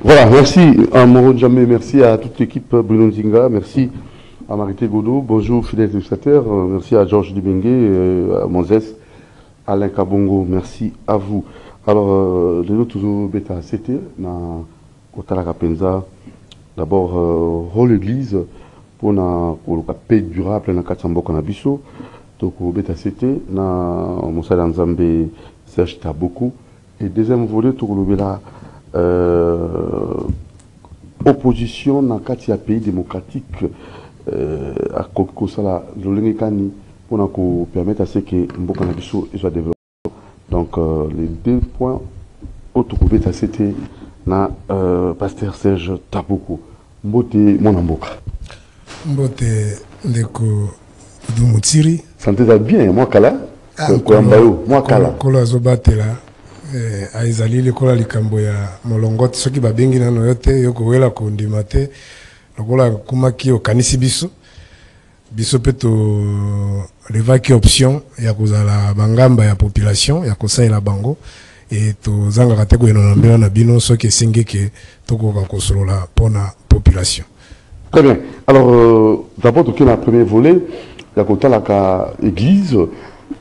Voilà, merci à Moro Djamé, merci à toute l'équipe Bruno Nzinga, merci à Marité Godot, bonjour fidèles téléspectateurs, merci à Georges Dibengue, à Moses, Alain Kabongo, merci à vous. Alors, les autres bêta c'était na Kotala Kapenza, d'abord rôle l'église pour la paix durable dans Katsambo Kanabiso, donc bêta c'était na Moussa Nzambe Serge Taboko, et deuxième volet tout le bela opposition dans le pays démocratique à Kokosala, l'Olengekani, pour permettre à ce que Mbokanabiso soit développé. Donc, les deux points autour de c'était na pasteur Serge Taboko. Mbote Monamboka. Mbote Ndeko Dumutiri. Sentez-vous bien, moi Kala. Moi Kala. Kola Zobatela. Aizali lekola likambo ya molongote soki babengi nano yote yoko wela kondima te lokola kumaki okanisi biso peto levaki option ya kozala bangamba ya population ya kosalela bango et to zanga kateko eno nambela na bino soki esengi ke tokoka kosolola pona population. Très bien. Alors d'abord toki na premier volet ya kotala ka église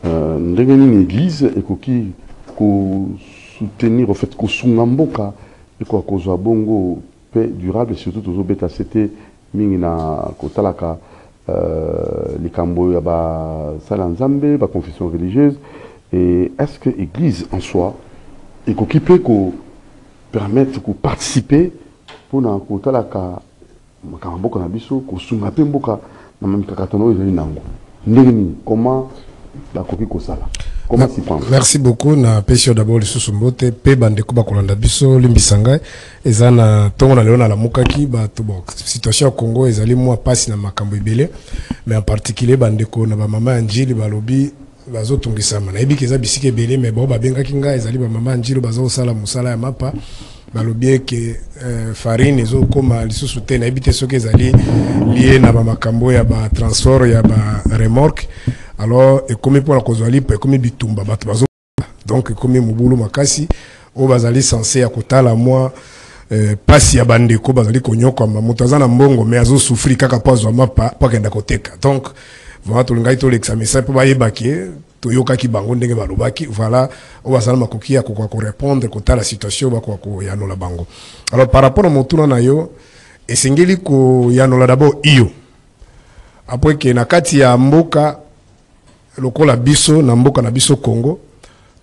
ndenge nini église ekoki ko soutenir au fait ko sungamboka et quoi kozwa bongo paix durable et surtout toujours beta c'était mingi na kotalaka likambo ya ba sala nzambe ba confession religieuse. Et est-ce que l'église en soi et qui peut permettre de participer pour na kotalaka makamboka na biso ko sungape mboka na mamikakatono ezali nango ndenge comment la copie kosala. Merci beaucoup na pesio d'abord le susumbote pe bandeko bakolanda biso limbisanga ezana tongo na leona la mukaki ba to bon situation au Congo ezali moi passe na makambo ebele mais en particulier bandeko na ba mama njili balobi bazotungisama na ebi keza bisike ebele mais bon ba bengaki nga ezali ba mama njili bazo sala musala ya mapa balobi ke farine ezo koma lisusu te na ebi te soki ezali lié na ba makambo ya ba transport ya ba remorque. Alors, et comme pour la causalité, comme bitumba, donc comme mubulu makasi, au bazali censé à kota la moi, pas si abandé ko bazali konyo comme mutazana mbongo, mais azo souffrir kaka pas zoma pas kenda koteka. Donc, voilà tout le ngai to l'examen ça peut bailler baké, to yoka ki bango ndenge balobaki, voilà, au bazali makoki à quoi répondre kota la situation ba quoi yano la bango. Alors par rapport à mon tour na yo, et singeli ko yano la d'abord iyo. Après que nakati ya mboka lokola biso na mboka na biso Congo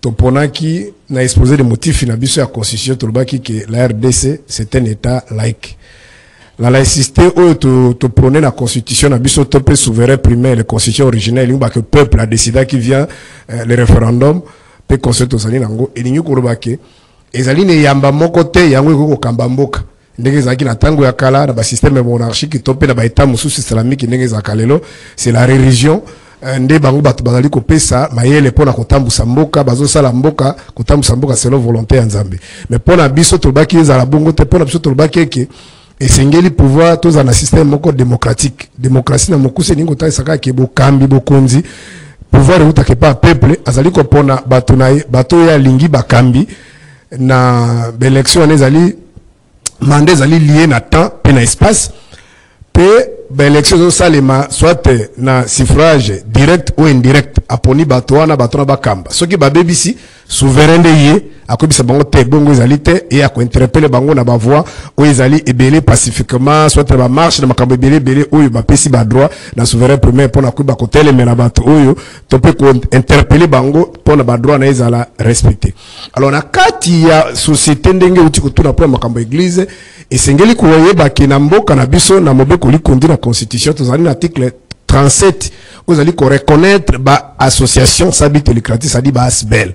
toponaki na exposé de motifs na biso ya constitution tolobaki que la RDC c'est un état laïque. La laïcité où to prôner la constitution na biso to pe souverain primaire la constitution originelle où que peuple a décidé qui vient le référendum pe constitution sali nango elingi kolobaki ezali ne yamba moko te yango ko kamba mboka ndenge zaki na tango ya kala na ba système monarchique to pe na ba état mususu islamique ndenge zakalelo c'est la religion nde bango bato bazali kopesa mayele pona kotambusa mboka bazosala mboka kotambusa mboka selon volonté ya Nzambe mais pona biso tolobaki ezala bongo te pona biso tolobaki eke esengeli pouvoir toza na système moko démocratique démocratie na mokuse ningo ta saka ke bokambi bokonzi pouvoir utake pa peuple azali ko pona bato na bato ya lingi bakambi na élection ezali mandat ezali lié na temps pe na espace pe l'élection salema soit na suffrage direct ou indirect aponi batwana batona bakamba soki babebisi souverain de ye akobisa bango te bongo ezali te et ako interpeller bango na ba voix ou ezali ebele pacifiquement soit ba marche na makambo ebele oyo bapesi ba droit na souverain premier pona ko ba kotele mena bato oyo to pe ko interpeller bango pona ba droit na ezala respecter. Alors na kati ya société ndenge uti ko tuna pour makambo église esengeli ko yeba ke na mboka na biso na mobeko li kondu la constitution tozali na article 37 vous allez reconnaître ba association sabite lucrative ça dit ba asbel.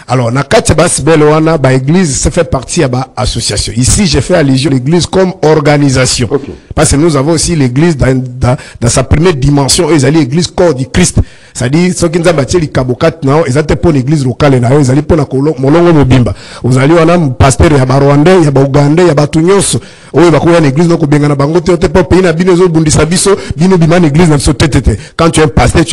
Alors na kati ba asbel wana ba église ça fait partie ya ba association. Ici j'ai fait allusion à l'église comme organisation. Okay. Parce que nous avons aussi l'église dans sa première dimension, ils allaient l'église corps du Christ. C'est-à-dire, ceux qui nous ont bâti les kabokat, ils étaient pour l'église locale, ils allaient pour la molongo mobimba. Vous allez voir un pasteur, il y a Rwandais, il y a Ougandais, il y a Tunyos. Oui, il y a une église, donc, bengana bango, tu es pas pays, na bino zo bundisa biso, bino biman église, na biso tete. Quand tu es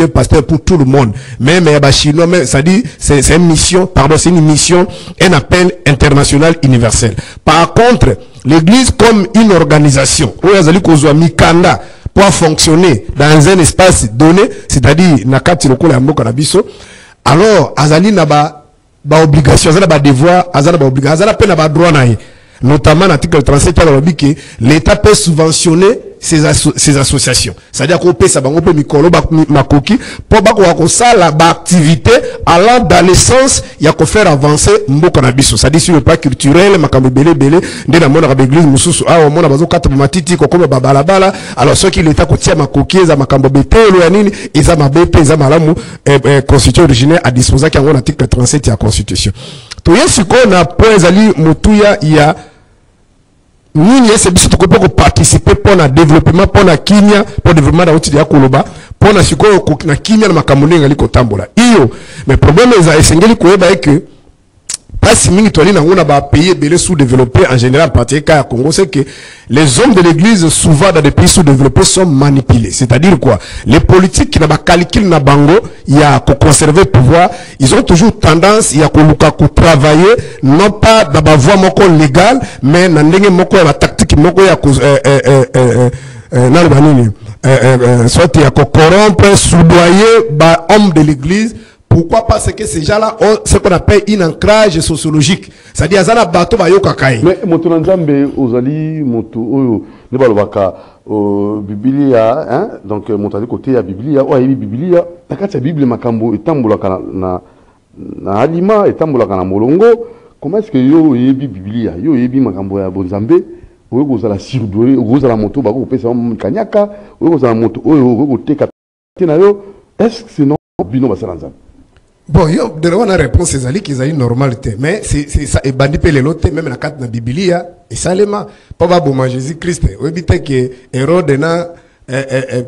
pasteur pour tout le monde. Même, il y a chinois, mais, ça dit, c'est une mission, pardon, c'est une mission, un appel international universel. Par contre, l'église comme une organisation, où il y a mikanda, pour fonctionner dans un espace donné, c'est-à-dire, nakati lokola ya mboka na biso, alors, azali na ba obligation, azali na ba devoir, azali na ba obligation, azali na pe na ba droit na ye. Notamment l'article 37 qui a dit que l'État peut subventionner ces associations. C'est-à-dire qu'on peut savoir qu'on mikolo makoki pour bako ça la activité allant dans le sens il y a qu'on faire avancer mboka na biso. C'est-à-dire sur le plan culturel makambo belé nde na mona ba église mususu a mona bazo kata matiti ko comme balabala alors ceux qui l'État ko tia makoki za makambo betelo ya nini eza mabepe eza malamu constitution originaire à disposer qui en article 37 ya constitution. To yesu ko na point zali mutuya ya nini c'est biso pour participer pour le développement pour la Kenya pour le développement de l'outil de Koloba pour la siko na Kenya na makamune ngali kotambola iyo mais problème eza esengeli koyeba que pas si mingi toali na ngona ba pays belé sous-développés en général partie cas Congo c'est que les hommes de l'église souvent dans des pays sous-développés sont manipulés, c'est-à-dire quoi les politiques qui n'a pas calcul na bango il y a qu'on conserver pouvoir ils ont toujours tendance il y a qu'on travailler non pas dans la voie moko légale mais dans ndenge moko la tactique moko ya soit il y a qu'on corrompre soudoyer ba homme de l'église. Pourquoi? Parce que ces gens-là ont ce qu'on appelle un ancrage sociologique. C'est-à-dire, ils ont un bateau qui est mais Motonanzambe, Ozali, Moto, Nebalobaka, Biblia, hein, donc, Montali côté, il y a Biblia, il y a Biblia, la carte de Bible, Makambo, et Tamboulaka na Alima, et Tamboulaka na Molongo, comment est-ce que yo y a Biblia, yo y a Makambo ya Bonzambe, ou vous allez surdouer, ou vous allez la moto, vous pouvez faire un kanyaka, ou vous allez la moto, ou vous allez est-ce que c'est non, Bino Basalanzam? Bon, yo, de la réponse, c'est qu'ils ont une normalité. Mais c'est ça, et bandi pe les lotes, même la carte de la Biblia, et ça les ma, pas bon, Jésus-Christ. Oui, bite que Hérode na,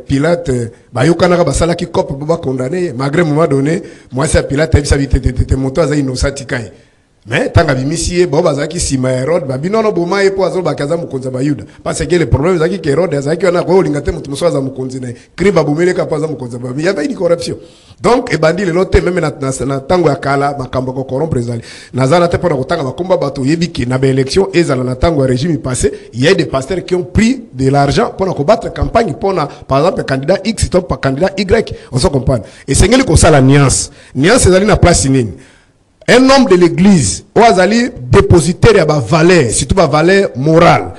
Pilate, bah, yo kanaka basala qui cop, pour condamner, malgré moment donné, moi, c'est Pilate, et ça vite, t'es monté à innocent tikaï. Mais, tant qu'à bimisier, bon, bazaki si ma Hérode, bah, binono boma, et pour azol, bakaza mukonza bayuda. Parce que le problème, c'est que Hérode, zaki, on a quoi, l'ingate, mutumoso, za mukonzine, kriba boumele, kapaza mukonza bayuda. Il y avait une corruption. Donc, et bandi le lote, même na tango ya kala, makamba ko corrompre zali. Nazala te pona kotanga makomba bato yebiki na ba élection, ezala na tango ya régime passé, il y a des pasteurs qui ont pris de l'argent pour combattre la campagne, pour par exemple, candidat X, top par candidat Y, on se comprend. Et c'est ngeli ko ça la nuance. Nuance ezali na place nini. Un homme de l'église, ou azali dépositaire ya ba valeur, surtout ba valeur morale.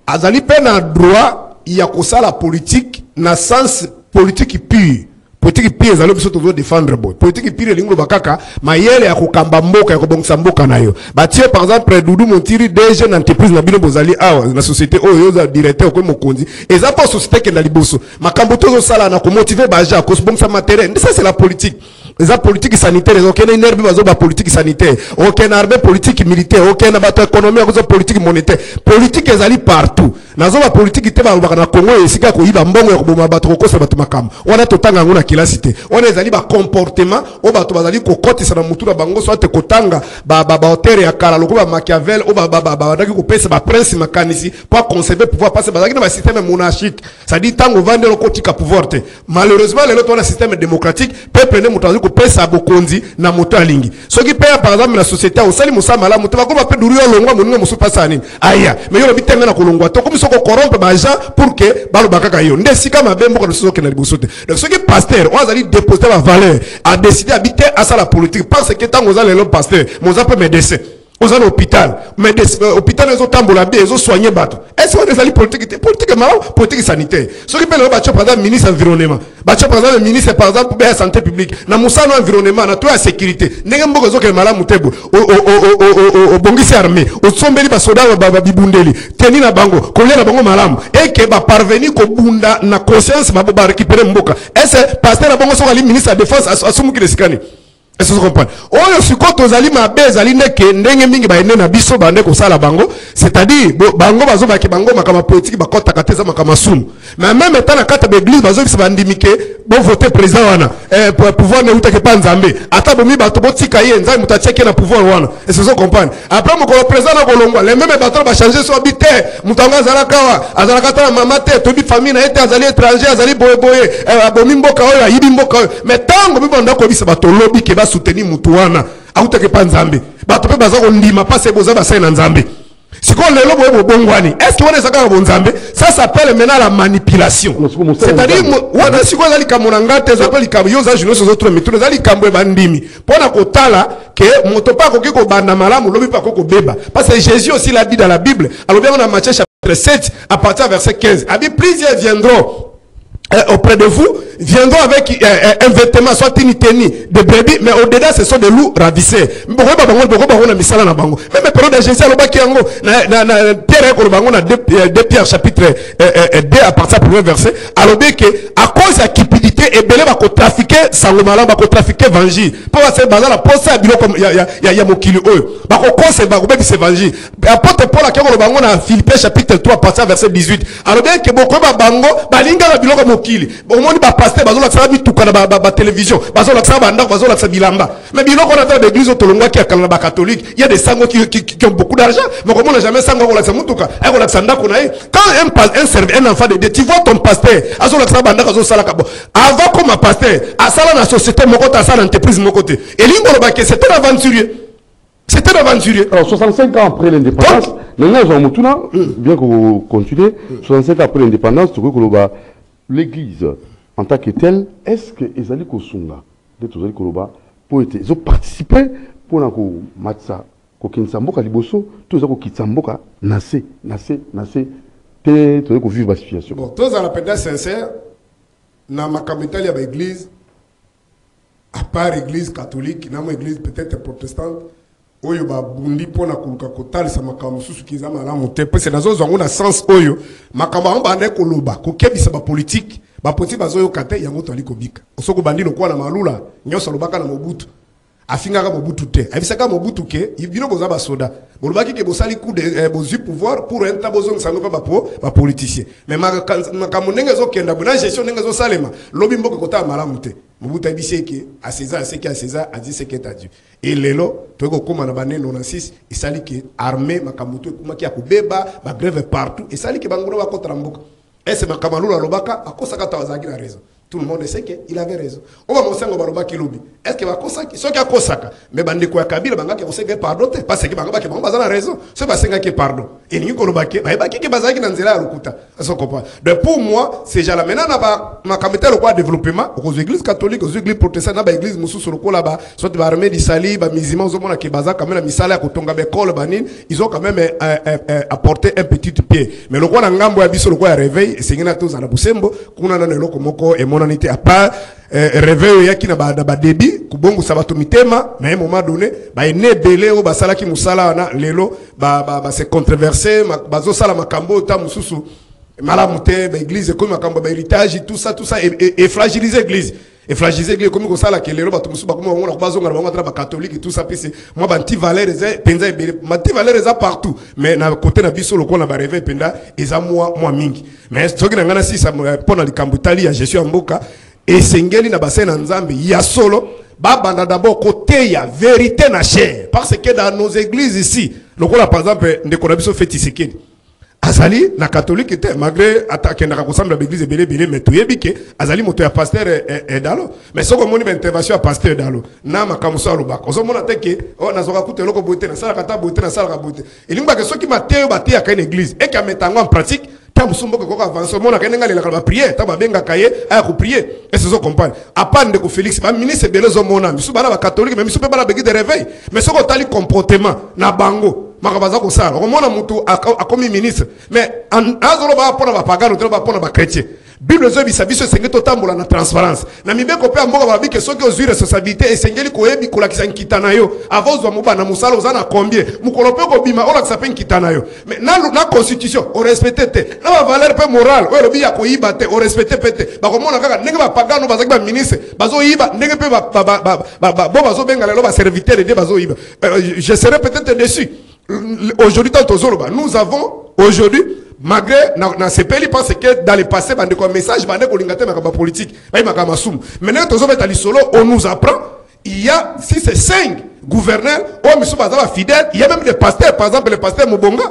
Azali pe na droit, il y a ko ça la politique, na sens politique pur. Politique pire zalo biso toujours défendre boy. Politique pire lingo bakaka mayele ya kokamba mboka ya kobongisa mboka nayo. Batie par exemple Doudou Montiri des jeunes entreprises na bino bozali awa na société oyo za directeur ko mokonzi. Eza pas société ke na liboso. Makambo tozo sala na ko motiver baja ko bongisa matériel. Ça c'est la politique. Les politique sanitaire, aucun énergie bazo ba politique sanitaire, aucun armée politique militaire, aucun bateau économie à politique monétaire. Politique ezali partout. Nazo ba politique te ba na Congo et sika ko iba mbongo ya koboma bato ko se bato makam. On a totanga ngona kila cité. On ezali ba comportement o bato bazali ko koti sana mutura bango soit te kotanga ba hauteur ya kala loko ba Machiavel o ba daki ko pesa ba prince makanisi pour conserver pouvoir passer bazaki na ba système monarchique. Ça dit tango vendre le kotika pouvoir te. Malheureusement les autres on a système démocratique, peuple ne mutazi pesa bokonzi na moto alingi soki paya par exemple na société au sali musama moto bakoma pe duru yo longwa moninga musu pasa nini aya mais yo bitenga na kolongwa to comme soko corrompre ba gens pour que balo bakaka yo ndesika mabembo ko soki na libosote donc soki pasteur on azali déposer la valeur a décider habiter à ça la politique parce que tant aux allez le pasteur moza pe médecin aux allez hôpital mais hôpital les autres tambola bien ils ont soigné bateau est-ce que les politique marrant politique sanitaire ce qui peut le battre par exemple ministre environnement battre par exemple ministre par exemple pour la santé publique na musano environnement na toi la sécurité ndenge mboko zo ke malamu tebo o bongisi armée o sombeli ba soda ba bibundeli teni na bango kolia na bango malamu et que ba parvenir ko bunda na conscience ba récupérer mboka est-ce pasteur na bango so ali ministre de défense asumu ki lesikani Est-ce que vous comprenez? Oyo sikoto ozali mabe ezali ndeke ndenge mingi ba ene na biso bande ko sala bango, c'est-à-dire bango bazo ba ke bango makama politique ba kota kateza makama sumu. Mais même étant na kata d'église bazo bisa bandimike bo voter président wana pour pouvoir ne utake pa nzambe. Ata bomi bato botika ye nzambe mutacheke na pouvoir wana. Est-ce que vous comprenez? Après mon président na kolongwa, les mêmes bato ba changer son habité, mutanga zalakawa, azalakata mama te, tobi famille na été azali étranger, azali boye bomi mboka oyo ayibi mboka oyo. Mais tango mi banda ko bisa bato lobi ke soutenir mutuana autake pa nzambe bato pe baza ko ndima pase boza ba sai na nzambe siko lelo boye bongwani est-ce que wana saka bo nzambe ça s'appelle maintenant la manipulation c'est-à-dire wana siko zali kamona ngate za peli kam yoza jino sozo trop mituno zali kambo ba ndimi pona kotala que moto pa ko kiko banda malamu lobi pa ko beba parce que Jésus aussi l'a dit dans la Bible alors bien on a Matthieu chapitre 7 à partir verset 15 a dit plusieurs viendront auprès de vous viendront avec un vêtement soit une tenue de brebis mais au-dedans ce sont des loups ravissés même période de Jésus Pierre na 2 Pierre chapitre 2 à partir du premier verset alors bien que à cause de la cupidité et belé va trafiquer sangomala va trafiquer évangile pour ça bazala pour ça bilo comme ya mokili oyo ba ko conseil ba ko be évangile apôtre Paul akeko lo bango na Philippiens chapitre 3 à partir verset 18 alors bien que boko ba bango balinga na bilo mokili omoni ba pasteur bazola tsala bituka na ba télévision bazola tsala banda bazola tsala bilamba mais biloko na ta d'église otolongwa ki akala ba catholique il y a des sangos qui ont beaucoup d'argent mais comment on n'a jamais sango la tsala mutuka ay ko la tsanda ko na quand un enfant de Dieu tu vois ton pasteur azola tsala banda azola sala kabo avant comme pasteur asala na société moko ta sala entreprise moko te elingo lo ba que c'était un aventurier. C'était un aventurier. Alors 65 ans après l'indépendance, bien qu'on continue, 65 ans après l'indépendance, l'église en tant que telle, est-ce que Ezali Kosunga, ils ont participé pour la matza, Kokinsamboka Liboso, tous les Kitsamboka, Nassé, pour vivre la situation. Bon, tous à la pédale sincère, dans ma capitale, il y a l'église, à part l'église catholique, dans l'église peut-être protestante, oyo ba bundi pona kuluka kotali sa makambo susu kiza malamu te pese nazo zongo na sens oyo makambo amba ande koloba ko kebisa ba politique bazoyo kate yango to aliko bika osoko bandi lokwa na malula nyoso lobaka na Mobutu afinga ka Mobutu te abisaka Mobutu ke ibino boza ba soda bolobaki ke bosali coup de bozu pouvoir pour un tabozong sango ba politicien mais makambo ndenge zo kenda bona gestion ndenge zo salema lobi mboka kota malamu te Mobutu abisé que à César c'est que à César a dit ce que t'as dit et lelo to ko koma na bané 96 et sali que armée makambuto kuma ki akubeba ba grève partout et sali que bangura ba contre mboka et c'est makamalo la lobaka akosaka tawazaki na raison tout le monde sait qu'il avait raison on va monsengo balobaki lobi est-ce que va kosaki soki akosaka mais bande ko Kabila bangaki oseka pardon te parce que bangaki bango bazana raison c'est basenga ki pardon et ni ko lobaki ba baki ki bazaki na nzela ya lokuta ça comprend de pour moi c'est déjà là maintenant na ba makamete le quoi développement aux églises catholiques aux églises protestantes na ba église mususu le là bas soit ba armée du sali ba musulmans zo mona ki bazaka quand même la misala ya kotonga be école banin ils ont quand même apporté un petit pied mais le quoi na ngambo ya biso le quoi réveil c'est ngina tous na busembo kuna na loko moko et monanité à part réveil yaki na ba débit kubongo sabato mitema mais à un moment donné ba ene belé o basala ki musala na lelo ba c'est controversé bazo sala makambo ta mususu malamute ba église comme makambo ba héritage tout ça et fragiliser l'église et fragiliser l'église comme ko sala ke lelo bato mususu ba comme on la bazonga ba ngatra ba catholique et tout ça puis c'est moi ba anti valeur penza anti valeur za partout mais na côté na biso lokona ba réveil penda eza moi mingi mais soki na ngana si ça pona likambo tali ya Jésus mboka et sengeli na bassin na nzambe ya solo banda d'abord côté ya vérité na chair parce que dans nos églises ici lokola par exemple ndeko na biso feti sekedi azali na catholique était malgré attaquer na kosamba l'église belé mais tuyebike azali moto ya pasteur et dalo mais soko moni intervention ya pasteur dalo na makamuso alobaka ozomona teke o nazoka kuteloko bote na sala kata bote na sala ka bote elingba ke soki mateo batia ka une église et ka metango en pratique tamusumbo ko avancer mona kenenga lela ka prier ta babenga kaye a ko prier et ce sont comprendre à part de ko Félix ba ministre belezo mona misu bana ba catholique mais misu pe bana begi de réveil mais soko tali comportement na bango makabaza ko sala ko mona mutu a comme ministre mais azolo ba pona ba pagano to ba pona ba chrétien Bible zo bisabiso senge totambola na transparence na mibeko pe mboka ba bike soki ozwi responsabilité esengeli koyebi kolakisa nkitana yo avant zo moba na musala ozana combien mukolo pe ko bima olakisa pe nkitana yo mais na constitution o respecter te na ba valeur pe morale o lobi ya ko yiba te o respecter pe te ba komona kaka ndenge ba pagano bazaki ba ministre bazo yiba ndenge pe ba bo bazo benga lelo ba serviteur de bazo yiba je serais peut-être déçu aujourd'hui tant tozoloba nous avons aujourd'hui malgré na sepeli parce que dans le passé bande comme message bande ko lingate makaba politique ba makaba masum maintenant tozo beta lisolo on nous apprend il y a si c'est 5 gouverneurs o misu bazaba fidèles il y a même des pasteurs par exemple le pasteur Mobonga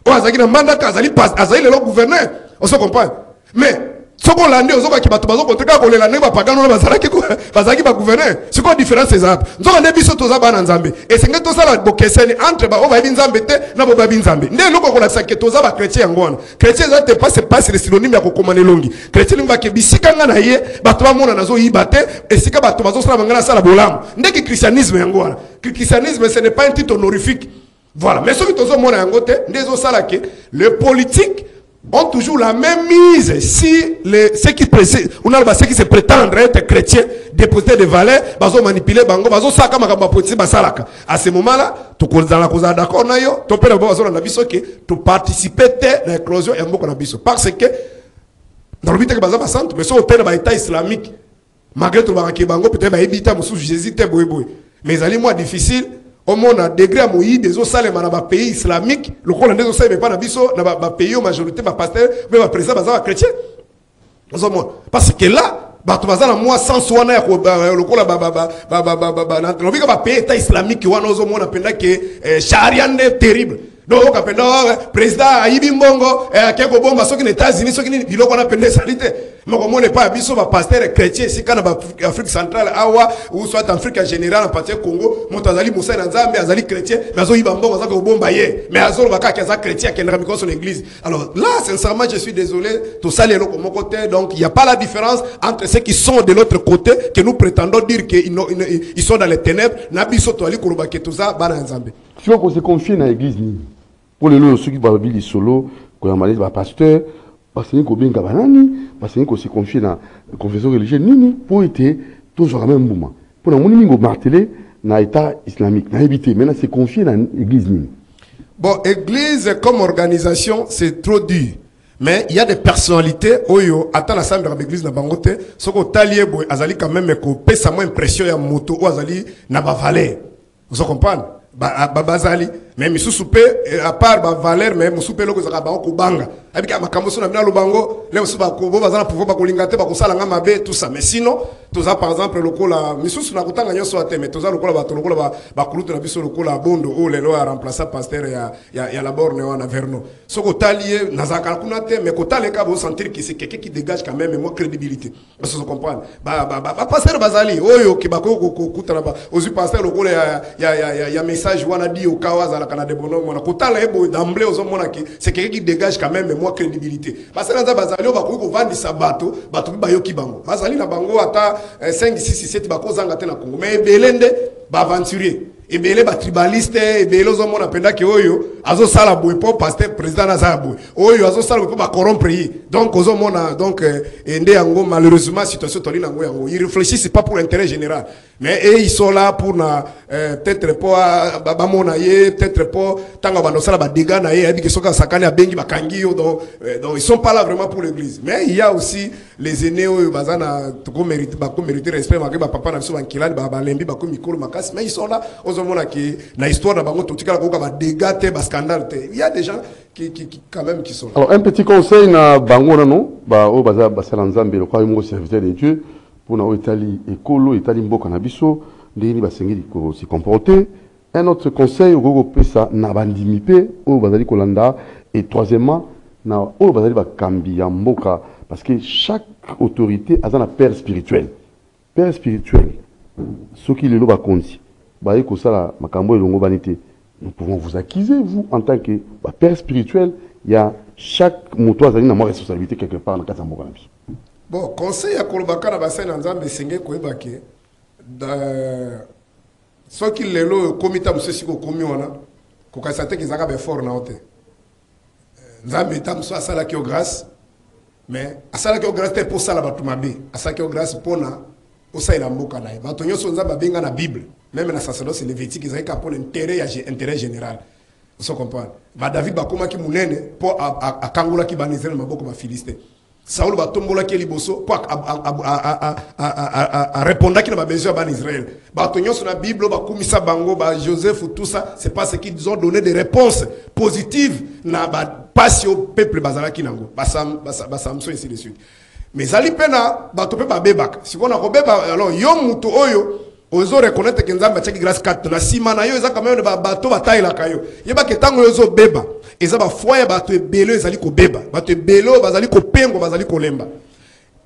o azaki na mandat azali le gouverneur on se comprend mais soko lande ozoba ki bato bazo kontreka ko lela neba pagano na bazaki ba gouverneur c'est quoi différence ces apps nzoka ne biso toza bana nzambe et senga to sala bokeseni entre ba o ba binzambe te na bo ba binzambe nde loko ko la sake toza ba chrétien ngona chrétien za te passe le synonyme ya ko komane longi chrétien ngba ke bisika nga na ye bato ba mona nazo yibate et sika bato bazo sala ngana sala bolamu nde ki christianisme ngona christianisme ce n'est pas un titre honorifique voilà mais ce que tozo mona yango te ndezo sala ke le politique ont toujours la même mise si ceux qui se prétendent être chrétiens déposer des valeurs bazo manipuler bango bazo saka makamba politique basalaka à ce moment là to ko dans la cause d'accord na yo to pela bazo na biso ke to participer à l'éclosion et mboko na biso parce que dans le but que bazo basante mais so tena ba état islamique malgré tout ba ke bango peut-être ba ebita musu Jésus te boyeboy mais ali moi difficile au monde a degré à moyi des autres salles dans pays islamique le Coran des autres salles mais pas dans biso dans pays majorité ba pasteur mais ba président ba chrétien parce que là bato bazana moi sans soin na le Coran ba na lobi ka ba pays état islamique wana ozo mona penda ke charia ne terrible donc kapenda président ayibi mbongo akeko bomba soki na États-Unis soki ni biloko na penda salite moko mone pas biso ba pasteur chrétien si kana ba Afrique centrale awa ou soit en Afrique en général en partie Congo moto azali musa na nzambe azali chrétien mais azo yiba mbongo azaka bomba ye mais azo ba ka kaza chrétien qui na miko sur l'église alors là sincèrement je suis désolé tout ça les loko moko côté donc il y a pas la différence entre ceux qui sont de l'autre côté que nous prétendons dire que ils sont dans les ténèbres na biso to ali koloba ke tout ça bana nzambe tu vois qu'on se confie dans l'église ni pour les lois ceux qui vont vivre solo quand on va pasteur parce que ko benga banani parce que ko se confie dans confession religieuse nini pour être toujours à même moment pour na moni ngo marteler na état islamique na éviter maintenant se confier dans l'église nini bon église comme organisation c'est trop dur mais il y a des personnalités oyo attend l'assemblée de l'église na bangote soko talier boy azali quand même ko pesa moins impression ya moto o azali na ba valeur vous comprenez bazali mais misusu pe à part ba valeur mais musupe loko zaka ba ko banga abika makambo so na bina lobango le musuba ko bo bazana pouvoir ba ko lingate ba ko sala nga mabe tout ça mais sinon toza par exemple lokola misusu na kutanga nyoso ate mais toza lokola ba to lokola ba kulutu na biso lokola bondo o lelo a remplacer pasteur ya la borne wana verno soko talier na zaka kuna te mais ko taleka bo sentir que c'est quelqu'un qui dégage quand même moi crédibilité parce que vous comprenez ba pasteur bazali oyo ki ba ko kutana ba ozu pasteur lokola ya message wana di au kawaza kana de bonhomme on a kotala ebo d'emblée aux hommes c'est quelqu'un qui dégage quand même moi crédibilité parce que dans bazali ba ko vendre sabato bato ba yoki bango bazali na bango ata 5 6 7 ba ko zanga te na Congo mais belende ba aventurier et belé ba tribaliste et belé aux hommes on appenda que oyo azo sala boy pour pasteur président na za boy oyo azo sala pour ba corrompre donc aux hommes on a donc ende yango malheureusement situation toli nango yango ils réfléchissent pas pour l'intérêt général mais ils sont là pour na peut-être pas ba mona ye peut-être pas tanga ba no sala ba dégâts na ye abi que soka sakani abengi ba kangio donc ils sont pas là vraiment pour l'église mais il y a aussi les aînés oyo bazana to ko mériter respect ma ba papa na biso ba kilani ba lembi ba ko mikolo makasi mais ils sont là qui na histoire d'abord tout cas ba dégâts te ba scandale te il y a des gens qui quand même qui sont là. Alors un petit conseil na bango non ba o baza basala nzambe le kwa mo serviteur de Dieu pour na Italie ekolo Italie mboka na biso ndeni basengi ko se comporter un autre conseil au gogo pesa na bandimi pe o bazali kolanda et troisièmement na o bazali ba kambi ya mboka parce que chaque autorité a un père spirituel ce qui le ba konti nous pouvons vous accuser, vous, en tant que père spirituel, il y a chaque moto a une responsabilité quelque part dans le cas de bon, conseil à Kolbaka na bassin nzambe senge koebake ce qui le lo komita monsieur siko komi wana ko kasate ki zaka be fort na hote nzambe tam so asala ki grâce mais asala ki grâce pour ça la batumabe asala ki grâce pour na osa ila mboka na bato nyonso nzamba benga na Bible même na sacerdoce lévitique ils ont pour intérêt général vous comprenez ba David bakoma ki munene pour a kangola ki ba Israël maboko ba Philistin Saoul batombola ki liboso pour a répondre ki na ba besoin ba Israël bato nyonso na Bible bakumisa bango ba Joseph tout ça c'est parce qu'ils ont donné des réponses positives na ba passe au peuple bazalaki nango Samson ainsi de suite mais zali pena bato pe ba bebaka sikona ko beba alors yo muto oyo ozo reconnaître que nzamba tchaki grâce 4 na sima na yo eza quand même ba bato bataila kayo yeba ke tango yo zo beba eza ba foya bato ebelo ezali ko beba bato ebelo bazali ko pengo bazali ko lemba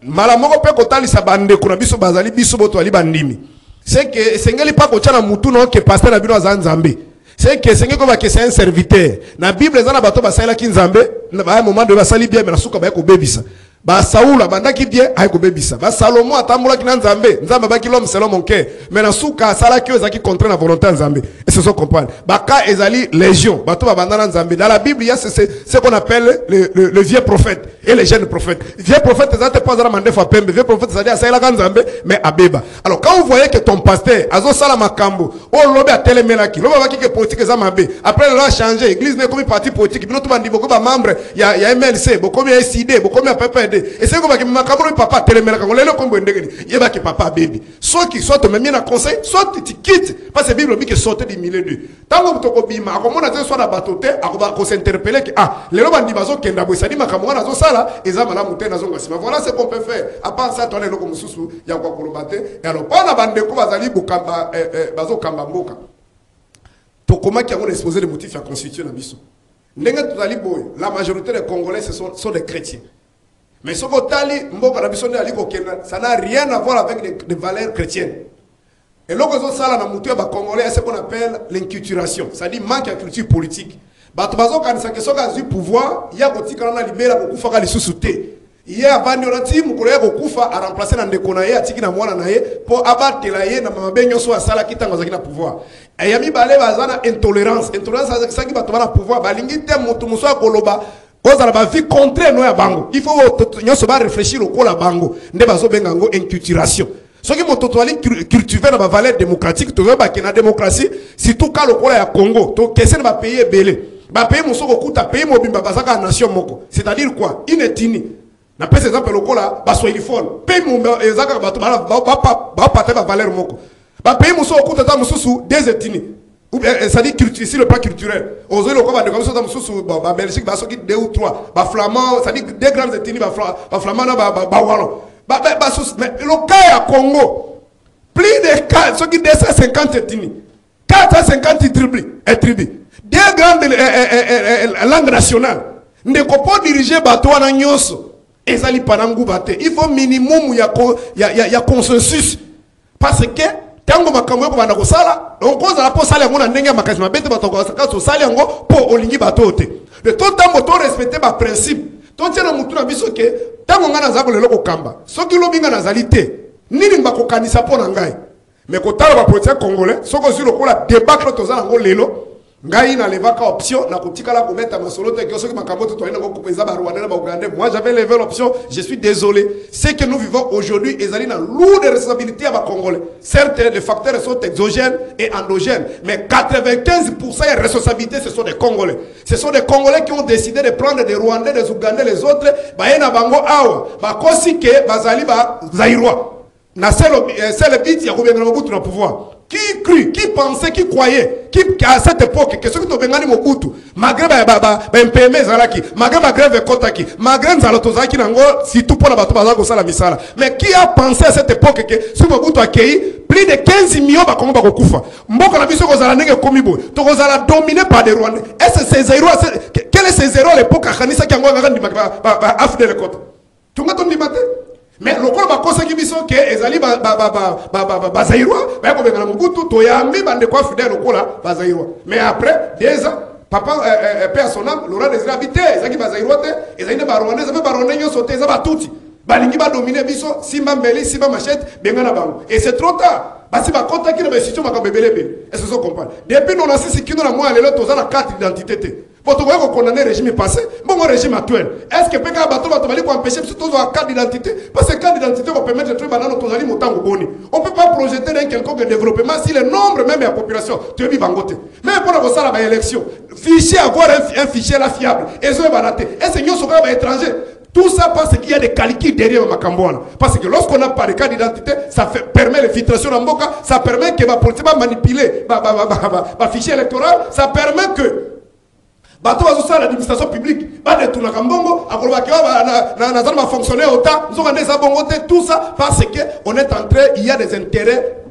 mala moko pe ko talisa bande kuna biso bazali biso boto ali bandimi c'est que sengeli pa ko tchana mutu no ke pasteur na bino azanzambe c'est que sengeli ko ba ke c'est un serviteur na Bible ezana bato basaila ki nzambe na moment de basali bien mais na suka ba ko bebisa ba Saoul abandaki bien ay ko bebisa ba Salomo atambola ki nzambe nzambe ba ki l'homme selon mon cœur mais na suka sala ki ezaki contre la volonté nzambe et ce sont comprendre ba ka ezali légion bato ba bandana nzambe dans la Bible il y a ce qu'on appelle le vieux prophète et les jeunes prophètes vieux prophète ezate pas za mande fa pembe vieux prophète ça dit asala ka nzambe mais abeba alors quand vous voyez que ton pasteur azo sala makambo o lobe atelemelaki lobe ba ki que politique za mabe après il a changé église n'est comme parti politique bino to bandi boko ba membre ya MLC boko mi SID boko mi papa et c'est comme que makambo papa telemela quand lelo kombo ndengeni yeba ki papa baby soit tu me mets na conseil soit tu quittes parce que Bible dit que sortez du milieu d'eux tango to ko bima akomona te soit na batote akoba ko s'interpeller que lelo bandi bazo kenda bo sadi makambo na zo sala eza malamu te na zo ngasima voilà ce qu'on peut faire à part ça toi lelo ko mususu ya kwa kolobate et alors pas bande ko bazali bukamba bazo kamba mboka to koma ki a exposé les motifs à constituer na biso ndenga tozali boy la majorité des Congolais sont des chrétiens. Mais ce ça n'a rien à voir avec des valeurs chrétiennes. Et là, Congolais, c'est ce qu'on appelle l'inculturation, c'est-à-dire manque de culture politique. Quand il y a pouvoir, il y a des gens qui il y a des gens a remplacé dans des konaye pour abattre les na mabenyo so asala kitanga zakina pouvoir. Et yami balé bazana intolérance c'est ça qui va tomber pouvoir balingi te mutu muso akoloba la vie contre nous à bango. Il faut réfléchir au la bango. Ne bazo bengango inculturation. Ce qui est cultivé dans la valeur démocratique, tu veux que la démocratie, si tout cas le kola ya Congo, tu qu'est-ce que va payer belé. Ba payer mon soko kuta payer mo bimba bazaka nation moko. C'est-à-dire quoi? Inetini. Na pèse exemple le kola ba soilifone. Payer mon ezaka ba ba pater ba valeur moko. Ba payer mon soko kuta ta mususu des etini. Ça dit ici le plan culturel. Osez le combat de comme ça dans le Belgique, bah qui 2 ou 3, bah flamand, ça dit 2 grammes de tini, bah flamand, bah wallon. Mais le cas à Congo, plus de 4, ce qui 250 tini, 450 tribus, 2 grammes de langue nationale. Ne peut pas diriger bateau en agnoso. Et ça li panangu bate. Il faut minimum il y a consensus parce que tango makambo yako bana kosala on koza la po sala ngona ndenge makasi mabete bato ko sala ngo po olingi bato te le tout tango to respecter ba principe to tiena mutu na biso ke tango ngana za ko lelo ko kamba soki lobinga na zalité nini mbako kanisa po na ngai mais ko tala ba politique congolais soko zilo ko la débattre to za ngo lelo ngai na levaka option na kotikala ko mettre masolo te ke soki makambo to toina ngo kopeza ba Rwanda na ba Uganda moi j'avais levé l'option je suis désolé c'est que nous vivons aujourd'hui ezali na lourde responsabilité à ba Congolais certes les facteurs sont exogènes et endogènes mais 95% de responsabilité ce sont des Congolais qui ont décidé de prendre des Rwandais des Ougandais les autres ba yena bango awa ba kosi ke bazali ba zairwa na c'est le but ya ko benga Mobutu na pouvoir. Qui crut, qui pensait, qui croyait, qui à cette époque, que ceux qui t'ont vengani Mobutu, malgré MPM Zalaki, malgré grève Kotaki, malgré Zalotozaki Nango, si tout pour la bateau Bazako Sala Misala. Mais qui a pensé à cette époque que si Mobutu a accueilli plus de 15 millions de Kongo Bakokufa, Mboka na biso kozala nenge komibo, to kozala dominé par des Rwandais. Est-ce que ces zéros, quel est ces zéros à l'époque à Khanisa qui a Afde le Kota? Tu m'as dit matin? Mais le corps va conseiller que ezali bazairwa ba ko bengana Mobutu to yambi bande kwa fidèle lokola bazairwa mais après 2 ans papa père son âme Laurent Désiré habité ezaki bazairwa te ezali ba Rwandais za ba Rwandais nyo sauté za ba tuti balingi ba dominer biso simba mbeli simba machette bengana bango et c'est trop tard basi ba contacter na institution makabebele bele est-ce que vous comprenez depuis non assisi kino na moi lelo toza na carte d'identité te Pour condamner le régime passé, bon régime actuel. Est-ce que peut-être va empêcher un carte d'identité? Parce que le carte d'identité va permettre de trouver dans notre zone autant de boni. On ne peut pas projeter d'un quelconque développement si le nombre même de la population tu es bangoté. Mais pour avoir ça la élection, fichier avoir un fichier là fiable. Et ça va rater. Et c'est nous sommes étrangers. Tout ça parce qu'il y a des calculs derrière Macamboana. Parce que lorsqu'on n'a pas de carte d'identité, ça permet l'infiltration dans Mboka, ça permet que la police va manipuler le fichier électoral, ça permet que bato bazosala l'administration publique ba detuna kambongo akolobaki na fonctionner autant nous avons bongo tout ça parce que on est entré, il y a des intérêts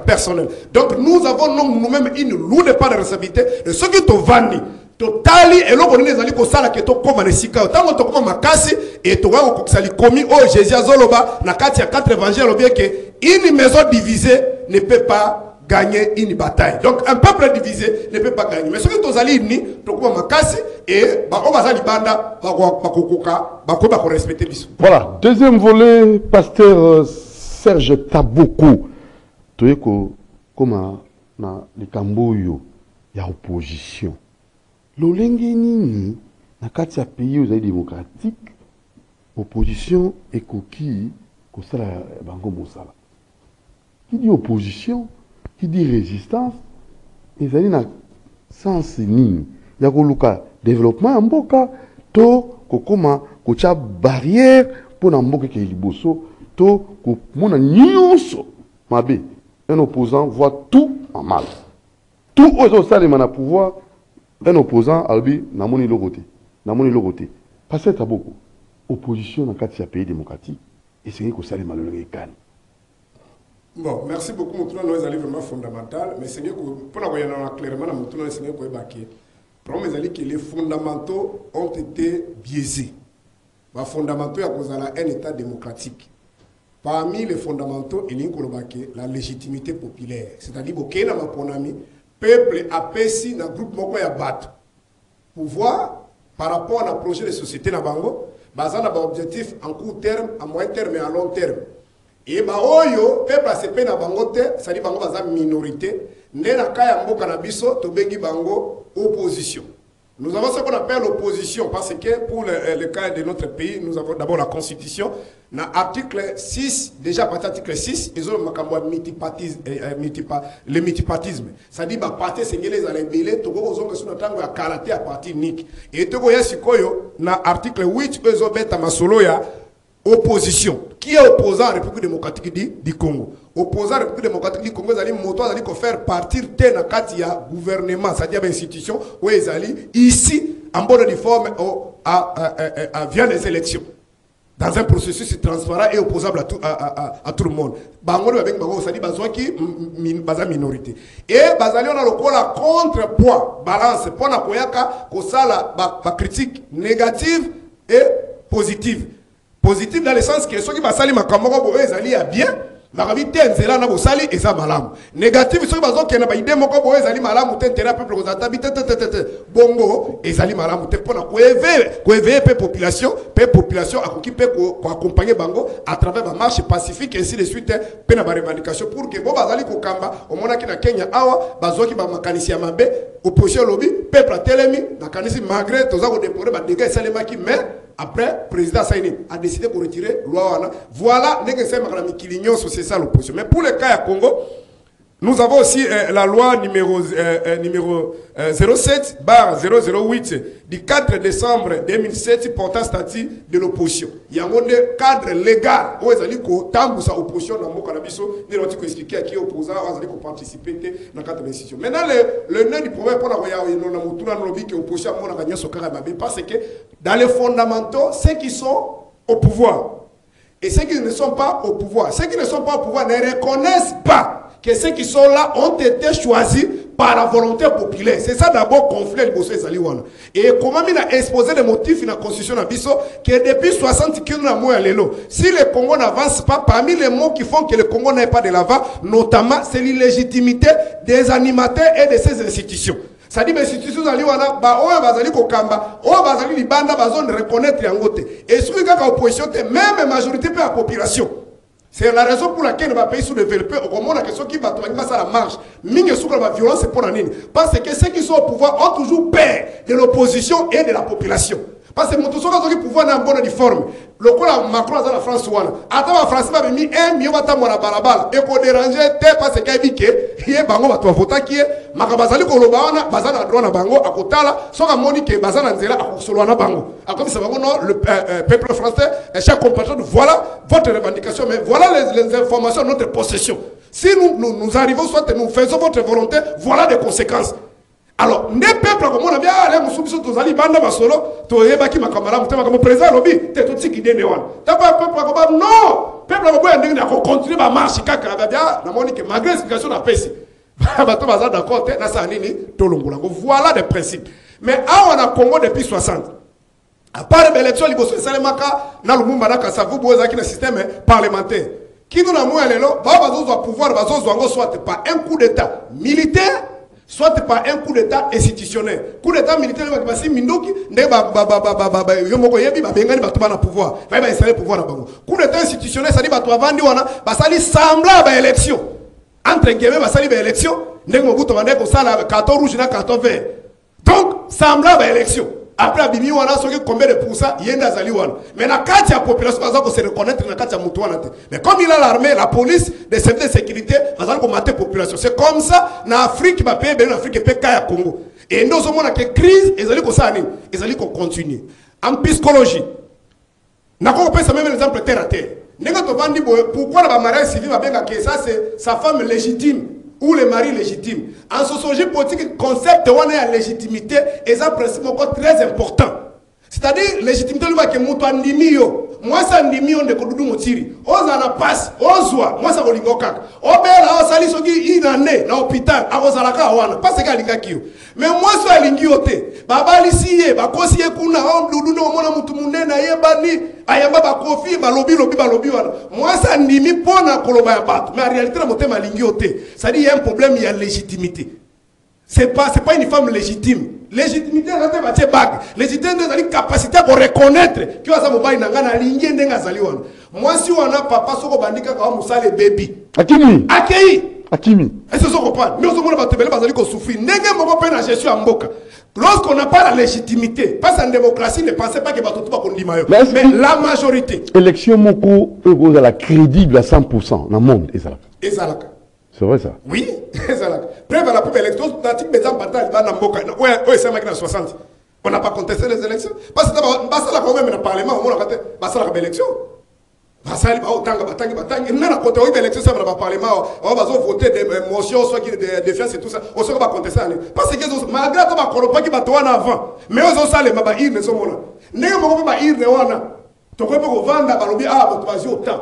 personnels. Donc nous avons nous-mêmes une lourde part de responsabilité de ce qui te vandi totali et l'on les ali ko sala que to koma nesika tango to koma makasi et to wa ko sali komi o Jésus azoloba na kati ya 4 évangiles bien que une maison divisée ne peut pas gagner une bataille. Donc un peuple divisé ne peut pas gagner. Mais ce que tu as dit, tu as et on va respecter. Voilà, deuxième volet, pasteur Serge Taboko. Tu es comme les Camboyo, il y a opposition. L'Olengeni, dans le pays démocratique, opposition et coquille, comme ça, qui dit opposition, qui dit résistance, ils ont un sens nini. Il y a un développement en boka, to kokoma kocha barrière pour n'amboka qui est liboso, to komona nyonso mabe. Un opposant voit tout en mal. Tout aux ça demande à pouvoir. Un opposant albi namoni logoté, parce que t'as beaucoup opposition dans quatre pays démocratiques et c'est que ça les malheureux gagnent. Bon, merci beaucoup. Maintenant, nous allons vraiment fondamental. Mais c'est que pour la voyage clairement, maintenant, c'est que les fondamentaux ont été biaisés. Les fondamentaux, il y a un État démocratique. Parmi les fondamentaux, il y a la légitimité populaire. C'est-à-dire que le peuple a péci dans le groupe Moko ya Bato. Pouvoir, par rapport à un projet de société, il y a un objectif en court terme, à moyen terme et à long terme. Et bah oyo peuple a sepé na bango te, ça dit bango baza minorité, né na kaya mboka na biso to bengi bango opposition. Nous avons ce qu'on appelle l'opposition parce que pour le cas de notre pays, nous avons d'abord la constitution. Dans l'article 6, déjà à partir de l'article 6, ils ont le multipartisme. Ça dit que parti sénégalais à l'embélé, tout le monde a karaté à partir nique. Et tout le monde dans l'article 8, ils ont bête à Masoloya. Opposition. Qui est opposant à la République démocratique du Congo? Opposant à la République démocratique du Congo, ils allaient faire partir de Katia gouvernement, c'est-à-dire institution, où ils allaient ici, en bonne forme, via les élections. Dans un processus transparent et opposable à tout le monde. Bango avec Bango, ça dit qui minorité. Et Bazali on a le contrepoids, balance, pour la koyaka, kosala, critique négative et positive. Positif dans le sens que ceux qui va salir ma camarade ils allaient à bien la ravité nzela na bosali et ça malam négatif ceux qui va que na ba idée moko ils allaient malam te terrain peuple aux habitants bongo ils allaient malam te pour na coéveiller population a qui peut accompagner bango à travers la marche pacifique ainsi de suite pe na ba revendication pour que bo bazali ko kamba au mona ki na Kenya awa bazoki ba makanisi ya mabe opposition lobby peuple telemi na kanisi malgré toza ko déplorer ba dégâts salema qui mais après, le président Saïni a décidé de retirer la loi. Voilà, c'est ça l'opposition. Mais pour le cas du Congo, nous avons aussi la loi numéro 07/008 du 4 décembre 2007 portant statut de l'opposition. Il y a un cadre légal où ils ont tambousa opposition dans le Canabiso, ils ont expliqué à qui est opposant, ils ont participé dans le cadre de l'institution. Maintenant, le nœud du problème pour la opposition parce que dans les fondamentaux, ceux qui sont au pouvoir et ceux qui ne sont pas au pouvoir, ceux qui ne sont pas au pouvoir ne reconnaissent pas que ceux qui sont là ont été choisis par la volonté populaire. C'est ça d'abord conflit et comment il a exposé les motifs de la constitution de Bisso que depuis 60 km, si le Congo n'avance pas, parmi les mots qui font que le Congo n'est pas de l'avant, notamment c'est l'illégitimité des animateurs et de ces institutions. Ça dit que les institutions sont reconnaître et ce qui est opposition, même la majorité de la population. C'est la raison pour laquelle les pays sous-développés, au moment la question qui va ça la marche, mingi sur la violence, c'est pour la ligne. Parce que ceux qui sont au pouvoir ont toujours peur de l'opposition et de la population. Parce que mon soka qui pouvoir na bonne uniforme. Le coup la Macron dans la France wana. Attends la France va mis 1 million bata mona balabala et ko déranger te parce que bike yé bango ba to vota qui makabazali ko lobana bazana droit na bango akotala soka moni ke bazana nzela akosolo na bango. Akomi ça bango non le peuple français chers compatriotes voilà votre revendication mais voilà les informations de notre possession. Si nous arrivons soit nous faisons votre volonté voilà des conséquences. Alors, les peuples comme on a bien allé nous soumis tous ali banda basolo to yeba ki makamala mutema comme président lobby te to tiki dene wana tapa peuple comme non peuple comme boya ndenge na continuer ba marche kaka ba na moni que malgré explication na pesi ba to baza d'accord te na sa nini to longola voilà des principes mais on a Congo depuis 60 à part l'élection liboso salemaka na lumumba na kasavu boza ki na système parlementaire qui nous na moya lelo ba bazo pouvoir bazo zwango soit par un coup d'état militaire soit par un coup d'état institutionnel. Coup d'état militaire, il va passer Mindoki, Yomoko Yebi, Bengani, Batouba pouvoir. Il va installer le pouvoir à Bango. Coup d'état institutionnel, ça dit Batouba Vandi, ça dit semblable à l'élection. Entre guillemets, ça dit élection, Nengo Bouto Vande, ça la carton rouge, na carton vert. Donc, semblable à l'élection. Après, Bimi, on a combien de pourcents, Yenda Zaliwan. Mais la carte de la population, on se reconnaître la carte de Moutouana. Mais comme il a l'armée, la police, les services de sécurité, on va combattre la population. C'est comme ça, en Afrique, il va payer, en Afrique, il paye au Congo. Et nous avons une crise, ils allaient continuer. En psychologie, nous avons ça même l'exemple terre à terre. Pourquoi la mariage civil va bien que ça, c'est sa femme légitime ou le mari légitime. En sociologie politique, le concept de la légitimité est un principe encore très important. C'est-à-dire, légitimité, que moi, ça ndimi on de kodudu motiri. Oza na passe, ozwa, moi ça kolingo kaka. Obela osali soki inane na hôpital, akozalaka wana, parce que alinga kiyo. Mais moi so alingi yote. Baba lisiye, bakosi ekuna on dudu no mona mutu munene yebani, ayamba bakofi balobi wana. Moi ça ndimi pona koloba ya bato. Mais en réalité la motema alingi yote. Ça dit il y a un problème, il y a légitimité. C'est pas une femme légitime. Légitimité, c'est bague. Légitimité, c'est une capacité pour reconnaître que ça mobile n'a ligne d'engazalion. Moi, si on a papa, so bandika comme Moussa les baby. Akimi. Akimi. Est-ce que vous comprenez? Mais on va te belle basali qu'on souffre. N'est-ce pas peine à Jésus en boca. Lorsqu'on n'a pas la légitimité, pas en démocratie, ne pensez pas que va tout pas qu'on dit maillot. Mais la majorité. Élection moko ego la crédible à 100% dans le monde. Ezalaka. C'est vrai ça? Oui, Ezalaka. Preuve à la première élection, Natik Bezam Bata, il va dans Boka. Ouais, c'est un mec dans 60. On n'a pas contesté les élections. Parce que Bassala quand même dans le Parlement, on a raté Bassala comme élection. Bassala, il n'a pas contesté l'élection, ça va dans le Parlement. On va voter des motions, soit des défiances et tout ça. On sera pas contesté. Parce que malgré tout, on ne pas qui va tourner avant. Mais on a les mabaïr, ne sont pas là. N'est-ce pas mabaïr, ne wana. Tu peux vendre à Balobi, ah, tu vas y autant.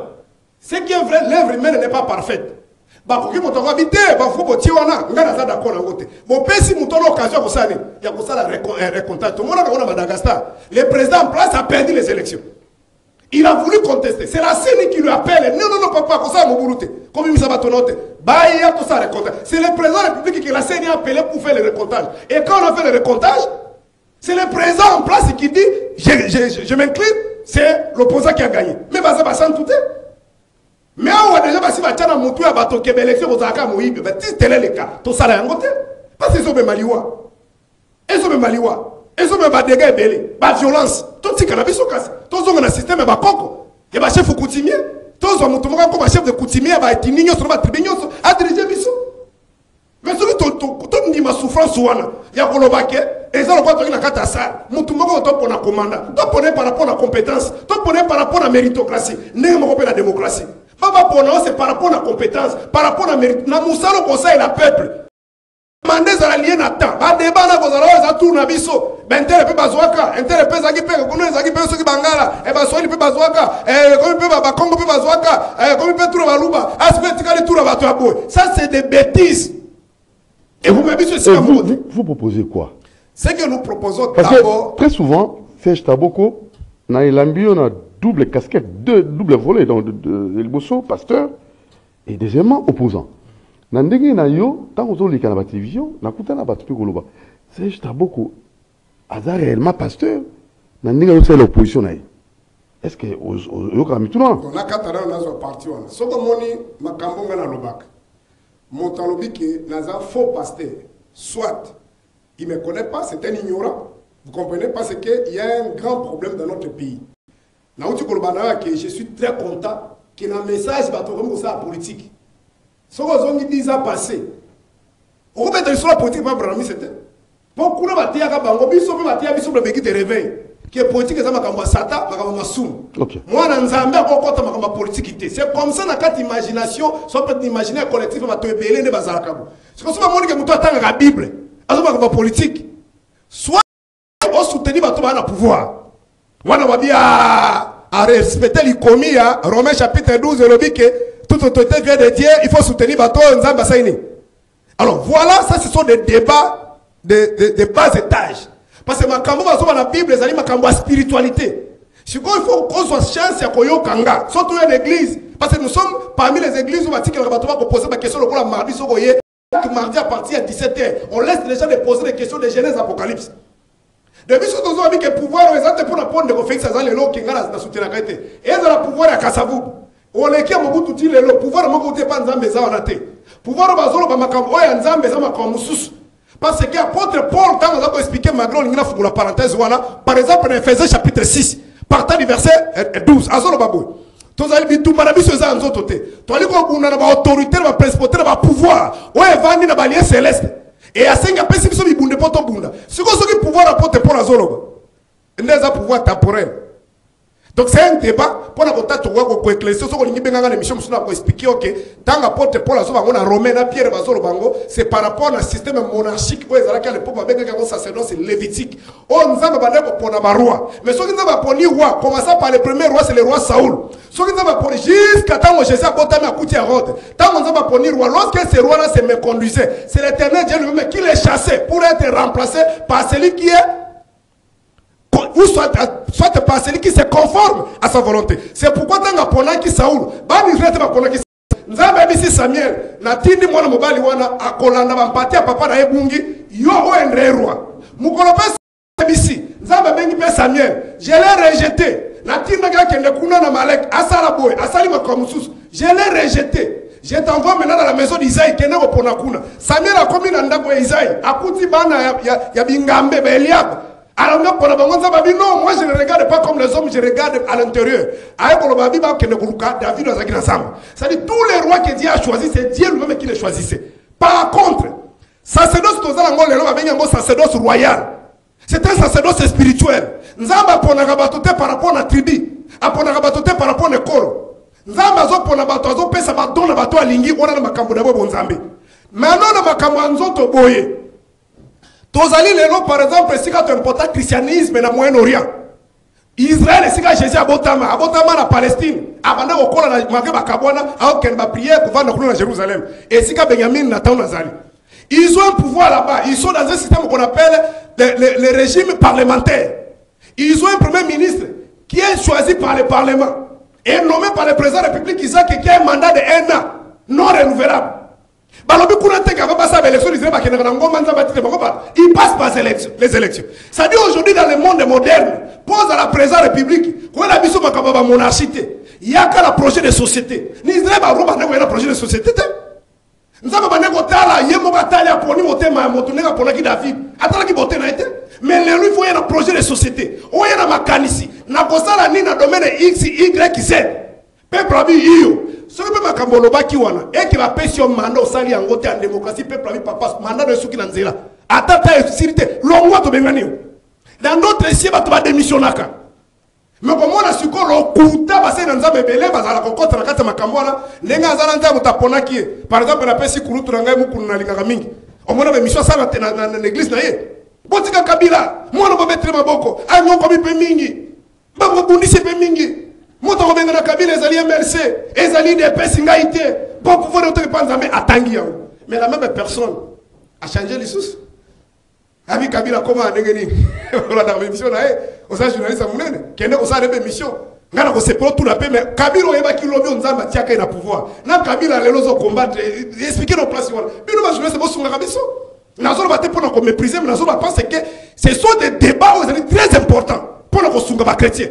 Ce qui est vrai, l'œuvre humaine n'est pas parfaite. Bakoki moto habité bafu boti wana ngana za d'accord na ngote mo pesi muto l'occasion kosani ya kosala recontact to mona ka Madagascar le président en place a perdu les élections il a voulu contester c'est la CENI qui lui appelle non papa kosa moburuté comme il s'aba tonote ba ya to ça recontact c'est le président de la République qui la CENI a appelé pour faire le recomptage et quand on a fait le recomptage c'est le président en place qui dit je m'incline c'est l'opposant qui a gagné mais ça va sans tout mais on a déjà passé à Moutou à Bato Québec, élection aux Aka Moïbe, tel est le cas. Tout ça là en côté. Parce qu'ils sont des Maliwa. Ils sont des Maliwa. Ils sont des dégâts belés. Pas violence. Tout ce qu'on a vu sur casse. Tous ont un système, il y a Coco. Il y a chef coutumier. Tous ont Moutou comme chef de coutumier, il y a Tinigno, sur la tribune, à diriger Bissou. Mais celui qui dit ma souffrance, il y a Kolobake, et ça, on va dire que ça. Moutou Mogo, top pour la commande. Top pour par rapport à la compétence. Top pour par rapport à la méritocratie. N'est pas la démocratie. C'est par rapport à la compétence, par rapport à la mérite. Nous sommes conseil la peuple. Mandez à la lienne à temps. Ba débat na kozala za tour na biso. Bentere pe bazwaka, entere pe zaki pe kono zaki pe soki bangala, e ba swali pe bazwaka, komi pe ba Congo pe bazwaka, komi pe tour baluba, aspect tikali tour ba to aboy. Ça c'est des bêtises. Et vous m'avez dit vous proposez quoi? Ce que nous proposons d'abord très souvent, Serge Taboko na elambi on a double casquette, double volet, donc de Liboso, pasteur, et deuxièmement, opposant. Dans le tant qu'on a la télévision, on a écouté la télévision, c'est juste beaucoup. Réellement pasteur, dans l'opposition. est-ce que oyoka mituna on a katana nazo parti wana soko moni makambo ngana lobaka montant lobiki naza faux pasteur soit il me connaît pas, c'est un ignorant, vous comprenez, parce qu'il y a un grand problème dans notre pays. Je suis très content que le message va tomber sur la politique. Ce que vous avez dit ça passé. On va mettre sur la politique, pas pour c'était. Pour que nous battions à Bango, nous sommes battus à Bissou le béquille de réveil. Qui est politique, c'est ma sata, ma massoum. Moi, dans Zambie, on a politique. C'est comme ça, dans imagination, soit peut imaginer un collectif, on va te béler les bazarakabu. C'est comme ça que nous attendons la Bible. Alors, on va politique. Soit on soutenir le pouvoir. On va bien à respecter les commis, Romains chapitre 12, il dit que toute autorité vient de Dieu, il faut soutenir le. Alors voilà, ça ce sont des débats de bas étage. Parce que la Bible, c'est une spiritualité. Il faut qu'on soit chance à Koyokanga, surtout une église. Parce que nous sommes parmi les églises où on va poser la question le mardi, mardi à partir de 17h. On laisse les gens poser des questions de Genèse Apocalypse. Depuis ce que nous avons dit que le pouvoir est pour apprendre de faire ça, les lots qui ont soutenu la qualité. Et le pouvoir à Kassavou. On est qui a beaucoup de le pouvoir de mon pas en Zambéza en athée. Pouvoir de Bazolo Bamakambo et en Zambéza Makamusous. Parce que l'apôtre Paul, quand on a expliqué Magron, il a fait la parenthèse, par exemple, dans Ephésiens chapitre 6, partant du verset 12, Azolo Babou. Tous allez dire tout marabi sur ça en autres côtés. Toi les gars on a une autorité, une principauté, un pouvoir. Ouais vandi na balier céleste. Et à 5 après si vous avez bunde poto bunda. Ce que ce pouvoir apporter pour la zone. N'est un pouvoir temporel. Donc c'est un débat pour la contact pour éclaircir ce qu'on dit bien dans l'émission pour expliquer que tant apporter pour la zone on a Romain à Pierre Bazolo Bango, c'est par rapport à un système monarchique où ils allaient le peuple avec un sacerdoce lévitique. On nous a demandé pour la roi. Mais ceux qui nous ont pris roi, commençant par le premier roi, c'est le roi Saoul. Ceux qui nous ont pris jusqu'à temps où Jésus a porté à Koutia Rode. Tant qu'on nous a pris roi, lorsque ces rois-là se méconduisaient, c'est l'éternel Dieu lui-même qui les chassait pour être remplacé par celui qui est ou soit par celui qui se conforme à sa volonté. C'est pourquoi tant que qui Saoul, Nzambe Samuel, na tindi mwana mobali wana akolanda bampati ya papa na ebungi yo oendre roi. Mukolo pe bisi, Nzambe bengi pe Samuel, je l'ai rejeté. Na tindi ga kende kuna na Malek, asala boy, asali makomusus. Je l'ai rejeté. Je t'envoie maintenant dans la maison d'Isaïe kende ko pona kuna. Samuel a commis na ndako ya Isaïe, akuti bana ya bingambe ba Eliab. Alors, non, moi je ne regarde pas comme les hommes, je regarde à l'intérieur. David c'est-à-dire tous les rois que Dieu a choisis, c'est Dieu lui-même qui les choisissait. Par contre, sacerdoce sacerdoce royal. C'est un sacerdoce spirituel. Nzamba pona rabatote par rapport à la tribu, apona rabatote par rapport à l'école. Nzamba zo pona batozo pesa badona bato alingi ona na makambo na bo nzambe. Maintenant na makambo nzoto boye. Tozali lelo par exemple si quand on porte christianisme na Moyen-Orient. Israël si quand Jésus abotama na Palestine, abanda okola na mange bakabwana au ken ba prier pour vendre dans Jérusalem. Et si quand Benjamin na tauna zali. Ils ont un pouvoir là-bas, ils sont dans un système qu'on appelle le régime parlementaire. Ils ont un premier ministre qui est choisi par le parlement et nommé par le président de la République Isaac qui a un mandat de 1 an non renouvelable. Il passe par les élections. Ça dit aujourd'hui dans le monde moderne, pose à la présidente République, quand on a vu ce monarchie, il y a qu'un projet de société. L'Israël a un projet de société. Nous avons un mais il faut un projet de société. Il y a un mécanisme. Il y a un domaine X, Y, Z. Peuple a vu ce que ma kamboloba qui wana et qui va payer sur mandat au sali en côté en démocratie peuple a vu papa mandat de ceux qui n'en zéla atata et sécurité l'on to bengani dans notre ici va te démissionnaka mais comme on a su ko lo kuta ba sena nzambe belé ba za la kokota na kata makambona lenga za nzambe mutapona ki par exemple na pesi kulutu na ngai mukunu na linga mingi omona be mission sana na l'église na ye botika kabila mwana ba mettre maboko anyoko bi pe mingi ba bundisi pe mingi. Moto kobenga na kabila ezali MLC, ezali DPS ngaité, pour pouvoir auto répandre mais atangi yango. Mais la même personne a changé les sources. Abi kabila comment ndengeni. On a dans émission là, on sa journaliste amunene, kende ko sa rebe mission. Ngana ko sepelo tout la paix mais kabila oyeba ki lobi onzamba tiaka ina pouvoir. Na kabila lelo zo combattre, expliquer nos places voilà. Bino ba journaliste bo sunga kabiso. Nazo ba te pour na ko mépriser, mais nazo ba penser que ce sont des débats très importants pour na ko sunga ba chrétien.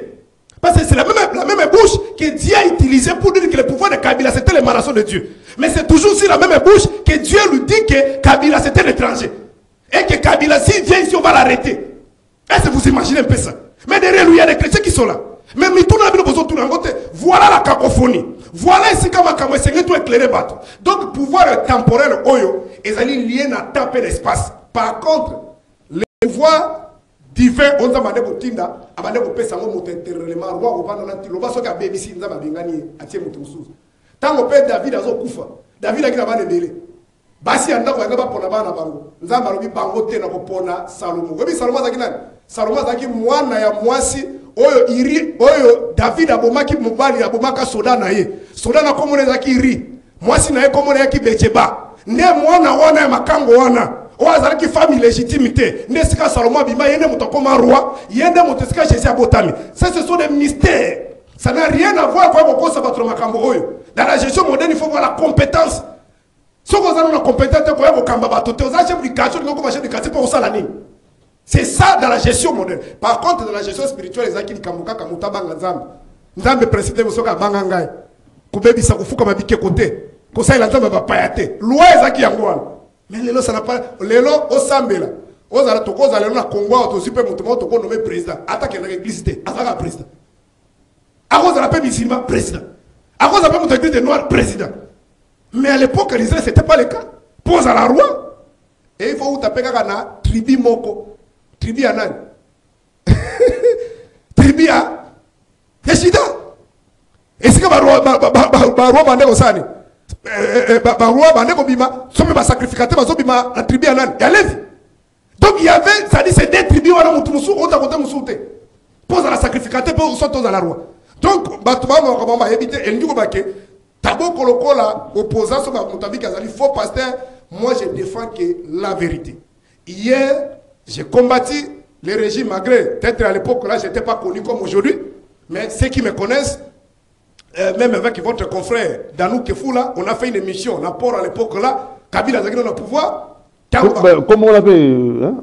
Parce que c'est la même bouche que Dieu a utilisée pour dire que le pouvoir de Kabila c'était l'émanation de Dieu. Mais c'est toujours aussi la même bouche que Dieu lui dit que Kabila c'était l'étranger. Et que Kabila, s'il vient ici, on va l'arrêter. Est-ce que vous imaginez un peu ça? Mais derrière lui, il y a des chrétiens qui sont là. Mais voilà la cacophonie. Voilà ici comment c'est tout éclairé bateau. Donc, pouvoir temporel, oyo, ils allaient lier à temps et l'espace. Par contre, le pouvoir divin, on a demandé pour Tinda, a demandé pour Pessango, mon interrellement, roi, ou pas dans l'antiloba, soit qu'à BBC, nous avons gagné à Tiens Moutousou. Tant qu'on perd David à Zokoufa, David a gagné délai. Basi anda ko ngaba pona bana bango nzamba lobi bango te na ko pona Salomo webi Salomo zaki nani Salomo zaki mwana ya mwasi oyo iri oyo David abomaki mobali abomaka soda na ye soda na komone zaki iri mwasi na ye komone yaki Becheba nde mwana wana ya makango wana oazalaki famille légitimité nde sika Salomo bima yende mutokoma roi yende mutesika Jésus abotami ça ce sont des mystères ça n'a rien à voir avec quoi ça va trop makambo oyo dans la gestion moderne il faut voir la compétence. C'est ça dans la gestion moderne. Par contre, dans la gestion spirituelle, les acquis kamuka kamuta banga nzambe. Nzambe président musoka banga ngai. Kubebi sa kufuka mabike côté. Kosa ila nzambe ba payate. Loi ezaki yangoana. Mais lelo ça n'a pas lelo osambela. Ozala tokoza lelo na Congo to super mutumo to ko nommé président. Attaque na église té. Azaka président. Akoza la pe musulman président. Akoza pe mutu église noir président. Mais à l'époque, l'Israël, ce n'était pas le cas. Pose à la roi. Et il faut taper na tribu moko. Tribu à nan. Tribu à Yeshida. Et c'est que roi bande osani. Roi bande bima. Somme ba sacrificateur ba bima la tribu à nan. Il y a Lévi. Donc il y avait, ça dit c'est des tribus wana mutumusou, on t'a côté musouté. Pose à la sacrificateur pour sortir à la roi. Donc batuma comment va éviter et nous baké. Tabo Kolokola, opposant sur Moutabi Kazali, faux pasteur, moi je défends que la vérité. Hier, j'ai combattu les régimes, malgré, peut-être à l'époque là, je n'étais pas connu comme aujourd'hui, mais ceux qui me connaissent, même avec votre confrère Danou Kefoula, on a fait une émission, on a port à l'époque là, Kabila Zagino dans le pouvoir. Comment on l'appelle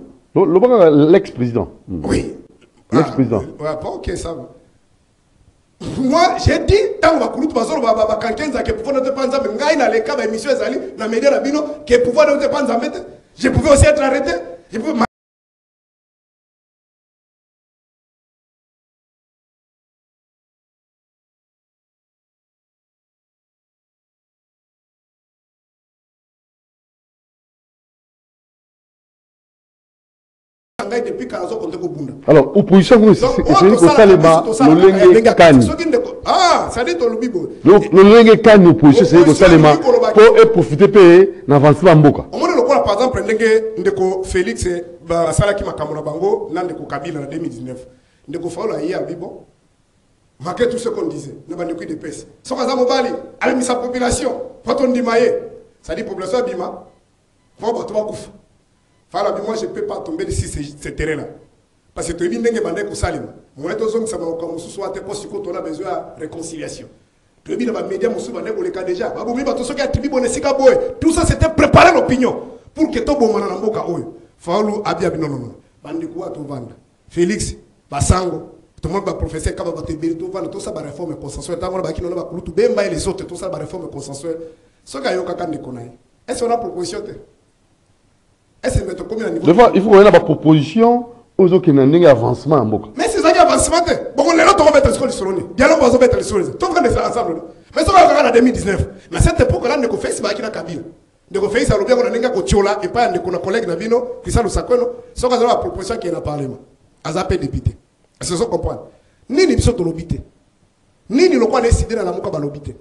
l'ex-président. Oui. L'ex-président. Ouais, pas ok ça. Moi, j'ai dit, tant que vous avez quelqu'un qui pouvoir ne pas en mettre, dans les cas d'émission, dans les médias, qui pouvoir ne pas en mettre, je pouvais aussi être arrêté. Je pouvais depuis alors, opposition, c'est que ça les bas, le Kani. Ah, ça dit ton lubibo. Le Kani, opposition, c'est que ça les bas, pour profiter, payer, n'avancer en boca. Au moins, par exemple, Ndeko Félix, Salaki Makamona Bango, Nandeko Kabila en 2019. Ndeko Faola, hier, Bibo. Malgré tout ce qu'on disait, nous avons des pèses. Sokaza Mobali, avec sa population, quand on dit maïe, ça dit population Bima, faut battre Kouf. Moi, je ne peux pas tomber ici ce terrain-là. Parce que tu es venu à Bandeko Salim. Moi, je suis venu à besoin de réconciliation. Tu es venu à médias, le cas déjà. Tout ça, c'était préparer l'opinion pour que tout le monde ait un Faoulou, Abia, non, non. Bandeko, Atovanda. Félix, Basango, tout le monde va professeur, tout ça, va réforme consensuelle. Les autres, tout ça, va réforme consensuelle. Ce qu'il y a est-ce qu'on a proposition? Des fois, il faut qu'on ait la proposition aux autres qui n'ont pas d'avancement en Boka. Mais c'est ça qui est avancement. Bon, les autres vont mettre les scores sur le dialogue va mettre les scores. Tout le monde est ensemble. Mais ça va en 2019. Mais à cette époque-là, nous avons fait ce qui est Kabila. Nous avons fait ça, nous avons fait Kotiola et pas nos collègues Navino, Christian Sakono. C'est la proposition qui est dans le Parlement. Azapé député. C'est ça qu'on comprend. Ni ni biso lobité. Ni ni le quoi décider dans la Moka lobité.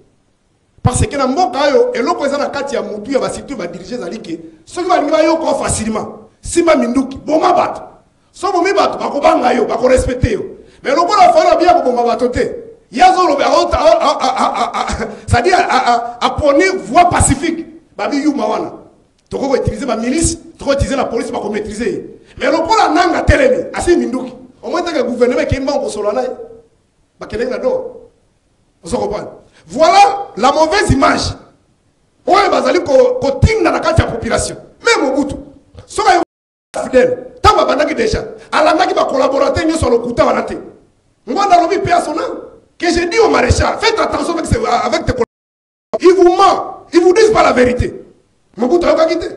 Parce que dans mon cas, et l'autre est dans Katia Moutou, il va situer, va diriger Zalike. Ce qui va arriver encore facilement. Si ma minduki, bon ma batte. So bon ma batte, va kobanga yo, va respecter yo. Mais l'autre a fallu bien pour ma batte. Il y a zolo c'est-à-dire à prôner voie pacifique. Babi yu mawana. Tu peux utiliser ma milice, tu peux utiliser la police pour maîtriser. Mais l'autre a nanga telemi, assez minduki. Au moins que le gouvernement qui est mort au solana, bah quel est la dor. Vous comprenez? Voilà la mauvaise image. On est basé sur la population. Même au bout. Si on est fidèle, tant que déjà, à la qui va collaborer sur le coup de Moi, dans le pays à son âme, que j'ai dit au maréchal, faites attention avec tes collègues. Ils vous mentent, ils vous disent pas la vérité. Mobutu a quitté.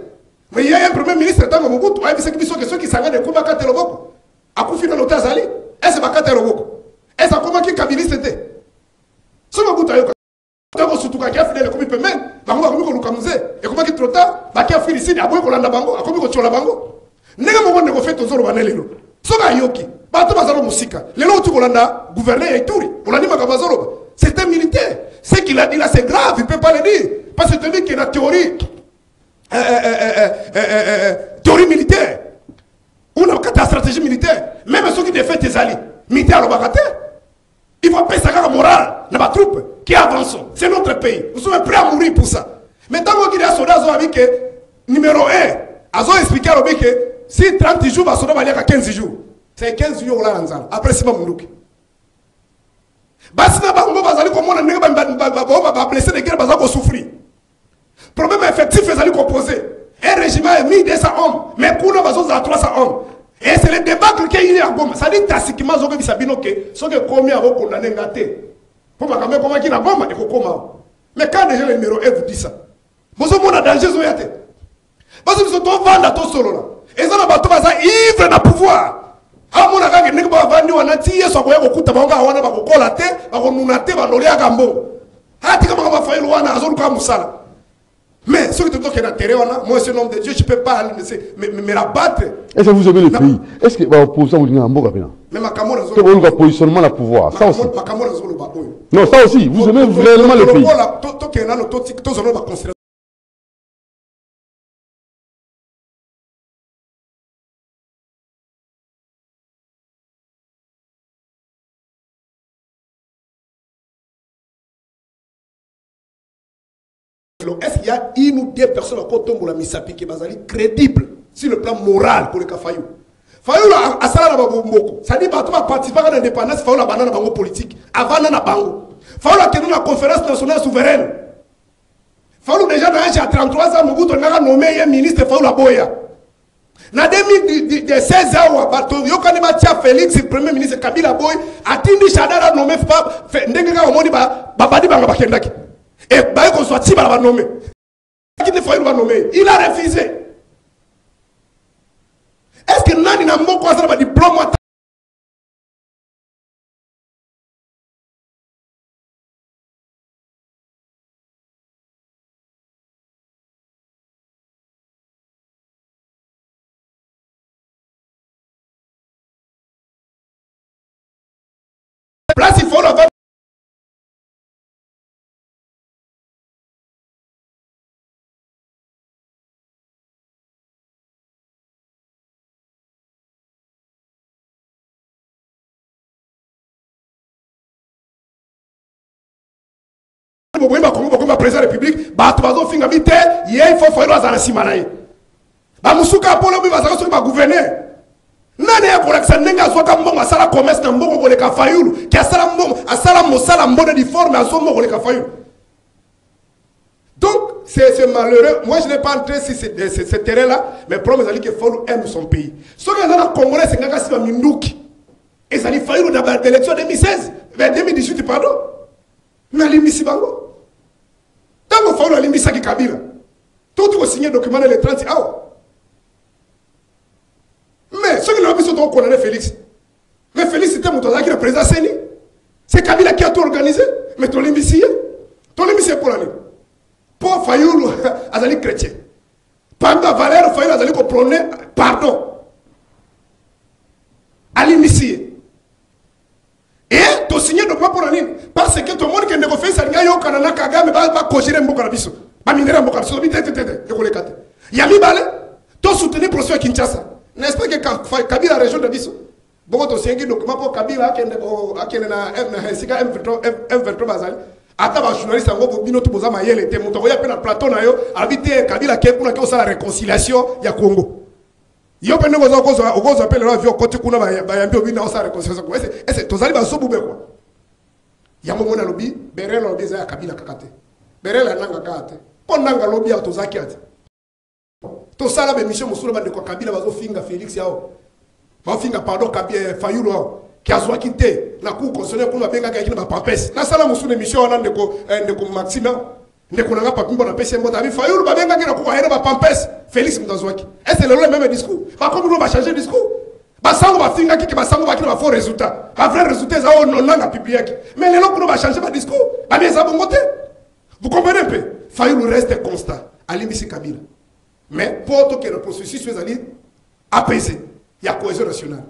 Mais il y a un premier ministre, tant que Mobutu, il y a ceux qui s'engagent de Koumaka Teloboko. A Koufina Notazali, et c'est Baka Teloboko. Et ça comment qui Kabili c'était. Ce Mobutu a eu. Tant que surtout quand il a fini le commis paiement, Bango a commis qu'on nous et comment qui trop tard, Baki a fini ici, il a beau qu'on l'a Bango, a commis qu'on tue la Bango. N'est-ce pas qu'on fait aux autres banello. Soga Yoki, Bato Bazaro Moussika, les lots tout Kolanda, gouverneur et Touri, on a dit Makabazaro. C'est un militaire. Ce qu'il a dit là, c'est grave, il ne peut pas le dire. Parce que c'est lui qui est la théorie. Théorie militaire. On a la stratégie militaire. Même ceux qui défendent tes alliés. Militaire, on va il faut payer sa morale dans ma troupe qui avance. C'est notre pays. Nous sommes prêts à mourir pour ça. Mais tant qu'il y a un soldat, numéro 1, ils ont expliqué à que si 30 jours, va soldat va aller à 15 jours. C'est 15 jours là, après c'est pas mon look. Basina bango bazali komona ndenge ba blessé de guerre bazako souffrir. Problème effectif ezali composé. Un régiment est 1200 hommes, mais kuna bazo za 300 hommes. Et c'est le débâcle qui est à Goma. Ça dit tacitement zoko bisabino que ce que combien avo condamné ngaté. Pour ma camé comment qui na bomba et kokoma. Mais quand déjà le numéro 1 vous dit ça. Bozo mona danger zo yate. Parce que ils sont vendre to solo là. Et ça na bato baza ivre na pouvoir. Amona kage ndenge ba vandi wana tiye so ko yako kuta banga wana ba kokola te ba konuna te ba lolia gambo hati kama ba failo wana azolu ka musala mais ce que tu toques na terre wana moi ce nom de Dieu je peux pas me rabattre. Est-ce que vous aimez le pays? Est-ce que ba opposition vous dit mboka bina mais makamona zo on va positionnement la pouvoir ça aussi makamona zo lo ba boyo non ça aussi vous aimez réellement le pays toke na no to zo no ba considérer est-ce qu'il y a une ou deux personnes encore tombent la misapi qui est crédible sur le plan moral pour le cas Fayou? Fayou a ça là baboko. Ça dit bah tu vas participer à l'indépendance Fayou la banane bango politique avant na bango. Fayou a tenu la conférence nationale souveraine. Fayou déjà dans un 33 ans Mobutu on a nommé un ministre Fayou la boya. Na 2016 ans bato yo kanima tia Félix le premier ministre Kabila Boy atindi Chadara nommé ndenge ka omoni ba babadi banga bakendaki. Et bah, qu'on soit Tiba va nommer. Il va nommer. Il a refusé. Est-ce que Nani n'a pas quoi ça va diplôme? Place il faut la faire. Président de la République, il faut faire ça simanaye. Ba musuka polo bi bazaka soki ba gouverneur. Nani ya kola ksandenga soka mbongo asala commerce na mbongo ko le ka fayulu, ki asala mbongo, asala mosala mbongo de forme à son mbongo le ka fayulu. Donc c'est malheureux. Moi je n'ai pas entré sur ce terrain là, mais problème c'est que Fayulu aime son pays. Ce que les Congolais c'est ngaka si ba minduki. Et ça li Fayulu dans l'élection 2016, vers 2018 pardon. Mais limisi bango. Tant que Fayulu a limisi ki Kabila. Tout faut signer document le 30 hours. Mais ceux qui l'ont mis sur ton condamné Félix. Mais Félix c'était mon qui a président Séni. C'est Kabila qui a tout organisé. Mais ton limisi pour l'année. Pour Fayulu, Azali chrétien. Pendant Valère Fayulu, Azali pour prôner pardon. À l'immiscier. Et tu signes document pour l'année. Parce que tout le monde qui a négocié, ça n'a pas Kanana Kagame, va cogérer Mbokarabiso. Va minérer Mbokarabiso. Yami Bale, tu soutenir pour ceux qui Kinshasa. N'est-ce pas que Kabila la région de Bisso? Bon, tu signes document pour Kabila qui est M23 Bazali. Attends, journaliste, on va vous tout poser ma yelle était monté. Il y a un plateau, habité Kabila qui est pour la réconciliation, il y a Congo. Yo pene gozo appelle la vie côté kuna ba yambi obi na osa réconciliation. Est-ce tozali ba sobu be quoi? Ya mo mona lobi berela lobi za Kabila kakate. Berela nanga kakate. Pondanga lobi ya tozaki ate. To sala be mission musula ba de ko Kabila bazo finga Félix yao. Ba finga pardon Kabila Fayulu. qui a quitté la cour constitutionnelle pour benga qui na pampes na sala musu émission on ndeko Maxime ndeko nanga papi bona pesi mbo tabi Fayulu ba benga qui na cour ba pampes Félix Mutazwaki est ce le même discours ba comme on va changer discours ba sango ba finga qui ba sango ba qui na faux résultat ba vrai résultat ça on a publié mais les gens va changer ba discours ba bien ça bon côté vous comprenez un peu Fayulu reste constant Alimisi Kabila mais pour que le processus soit apaisé il y a cohésion nationale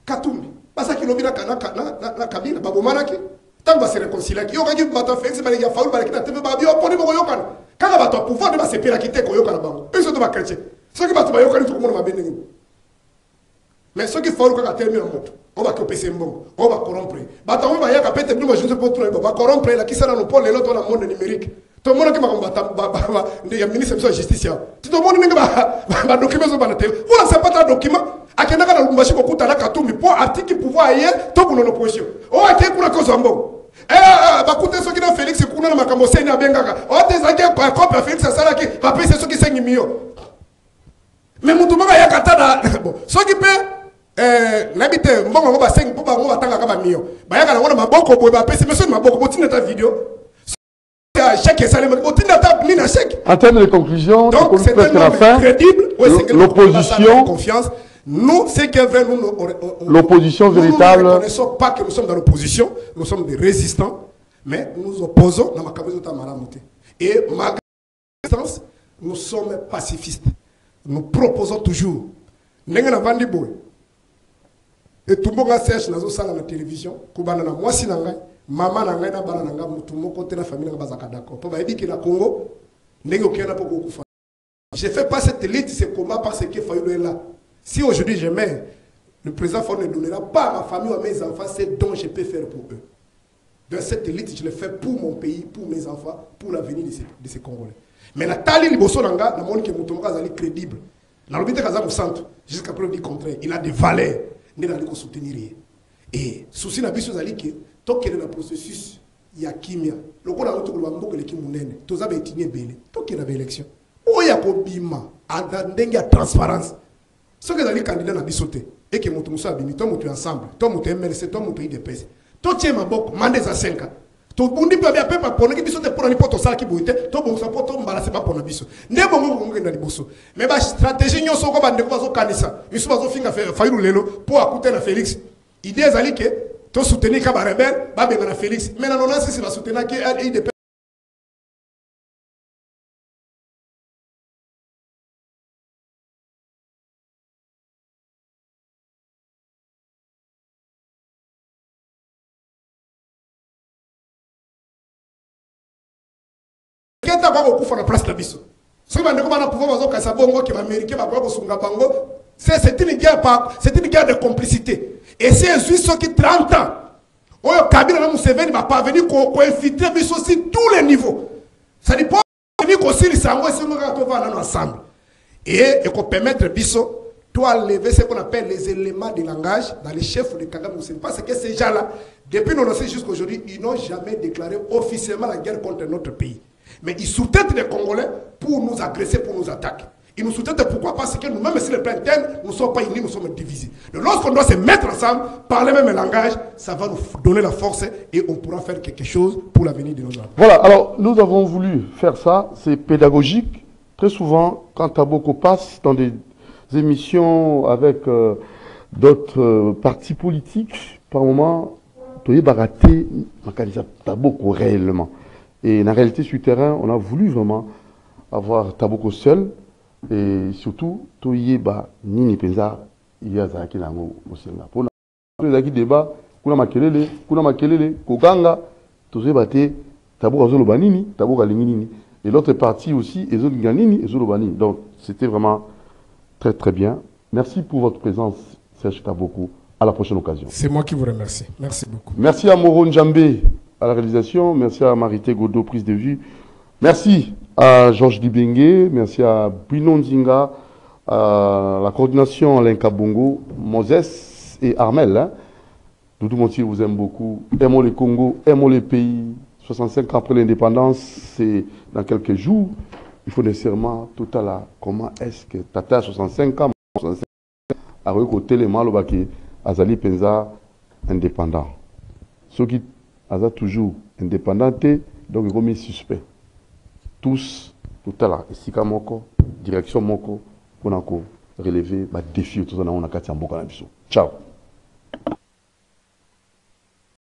Katumbi parce qu'il lobby na Kabila babomanaki tant va se réconcilier qui yoka qui bata Félix Maliki Fayulu ba qui na tebe ba bio poni bo yokana kaka bato pouvoir de ba se pela kite ko yokana bango ils sont de ba chrétien ceux qui bato ba yokana tout monde ba benengi mais ceux qui font quand terminer en moto on va couper ces mbongo on va corrompre bato on va ya kapete plus je ne sais pas trop va corrompre la qui sera no pôle l'autre dans le monde numérique tout le monde qui m'a combattu il ministre de la justice tout le monde n'est pas document sur la télé vous lancez pas un document à qui n'a pas de machine pour la Katumbi pour article pouvoir ailleurs tout pour l'opposition oh à qui pour la cause en bon bah écoutez ceux qui n'ont Félix c'est qu'on a ma camosé n'a bien gaga oh des agents par copie Félix ça là qui va payer ceux qui 5 millions mais mon tout le monde a katana bon ceux qui paient n'habite mbongo ngo ba 5 pour ba ngo batanga ka ba millions ba yaka na ngona maboko boy ba pesa monsieur maboko botina ta vidéo en termes de conclusion, donc c'est un crédible, l'opposition, confiance. Nous, c'est que vrai, l'opposition véritable. Nous ne reconnaissons pas que nous sommes dans l'opposition, nous sommes des résistants, mais nous opposons dans ma caméra. Et malgré la résistance, nous sommes pacifistes. Nous proposons toujours. Et tout le monde cherche dans la télévision, moi si maman na ngai na bana nanga mutu moko te na famille nga bazaka d'accord po ba yebiki na Congo ndenge okena po ko fa je fais pas cette élite ce combat parce que Fayulu est là si aujourd'hui je mets le président Ford ne donnera pas à ma famille ou à mes enfants c'est dont je peux faire pour eux de cette élite je le fais pour mon pays pour mes enfants pour l'avenir de ces Congolais mais la tali liboso nanga na moni ke mutu moko azali crédible na lobite kaza mu centre jusqu'à preuve du contraire il a des valeurs ndena liko soutenir et souci na biso zali ke tant qu'il y a un processus, il y a kimia. Le coup là, on va beaucoup les kimunene. Tous avez été belé. Tant qu'il y a une élection, oh il y a bima, il y a transparence. Ce que les candidats n'ont pas sauté et que mon tour abimi, toi mon ensemble, toi mon MLC, toi mon pays de paix. Toi tu es ma bok, mandez à 5 ans. Toi bundi peut bien pas pour qui bisote pour n'importe ça qui bouite. Toi bon ça pour toi m'embarrasser pas pour n'abiso. Ne bon mon dans les bosso. Mais ma stratégie n'y a pas de quoi zo kanisa. Ils sont pas zo finga Fayulu lelo pour écouter la Félix. Idée zali que to soutenir Kaba rebelle, ba benga Félix. Mais non non si va soutenir qui IDP. Keta kwa kufa na place la biso. Soki bande ko bana pouvoir bazo kasa bongo ki ba américain ba ko sunga bango. C'est une guerre de complicité. Et c'est ceux qui 30 ans. Oyo Kabila na Museveni va pas venir co-infiltrer biso sur tous les niveaux. Ça dit pas venir aussi sango et nous va ensemble. Et qu'on permettre biso doit lever ce qu'on appelle les éléments de langage dans les chefs de Kagame Museveni parce que ces gens-là depuis nous lancé jusqu'à aujourd'hui, ils n'ont jamais déclaré officiellement la guerre contre notre pays. Mais ils sous-traitent les Congolais pour nous agresser, pour nous attaquer. Ils nous soutiennent pourquoi? Parce que nous-mêmes, sur le plan interne, nous ne sommes pas unis, nous sommes divisés. Donc lorsqu'on doit se mettre ensemble, parler le même langage, ça va nous donner la force et on pourra faire quelque chose pour l'avenir de nos enfants. Voilà, alors nous avons voulu faire ça, c'est pédagogique. Très souvent, quand Taboko passe dans des émissions avec d'autres partis politiques, par moment, tu es baraté, Taboko réellement. Et en réalité, sur le terrain, on a voulu vraiment avoir Taboko seul. Et surtout, Toyeba Nini Penza, il y a Zaki Nango Mosenga. Pour les débat, Kuna Makelele, Kokanga, Tozebate, Tabou Azolo Banini, Tabou Galinini. Et l'autre partie aussi, Ezolo Ganini, Ezolo Banini. Donc, c'était vraiment très très bien. Merci pour votre présence, Serge Taboko. À la prochaine occasion. C'est moi qui vous remercie. Merci beaucoup. Merci à Moro Njambé à la réalisation. Merci à Marité Godot, prise de vue. Merci à Georges Dibengue, merci à Bruno Nzinga, à la coordination Alain Kabongo, Moses et Armel. Hein. Doudou Montier vous aime beaucoup. Aimons le Congo, aimons le pays. 65 ans après l'indépendance, c'est dans quelques jours. Il faut nécessairement tout à l'heure. Comment est-ce que Tata 65 ans, 65 a recruté les Malobaki, Azali Penza, indépendant. Ceux qui sont toujours indépendants, donc ils sont suspects. Tous, tout à l'heure, ici, direction Moko, pour relever les défis autour de la Ciao.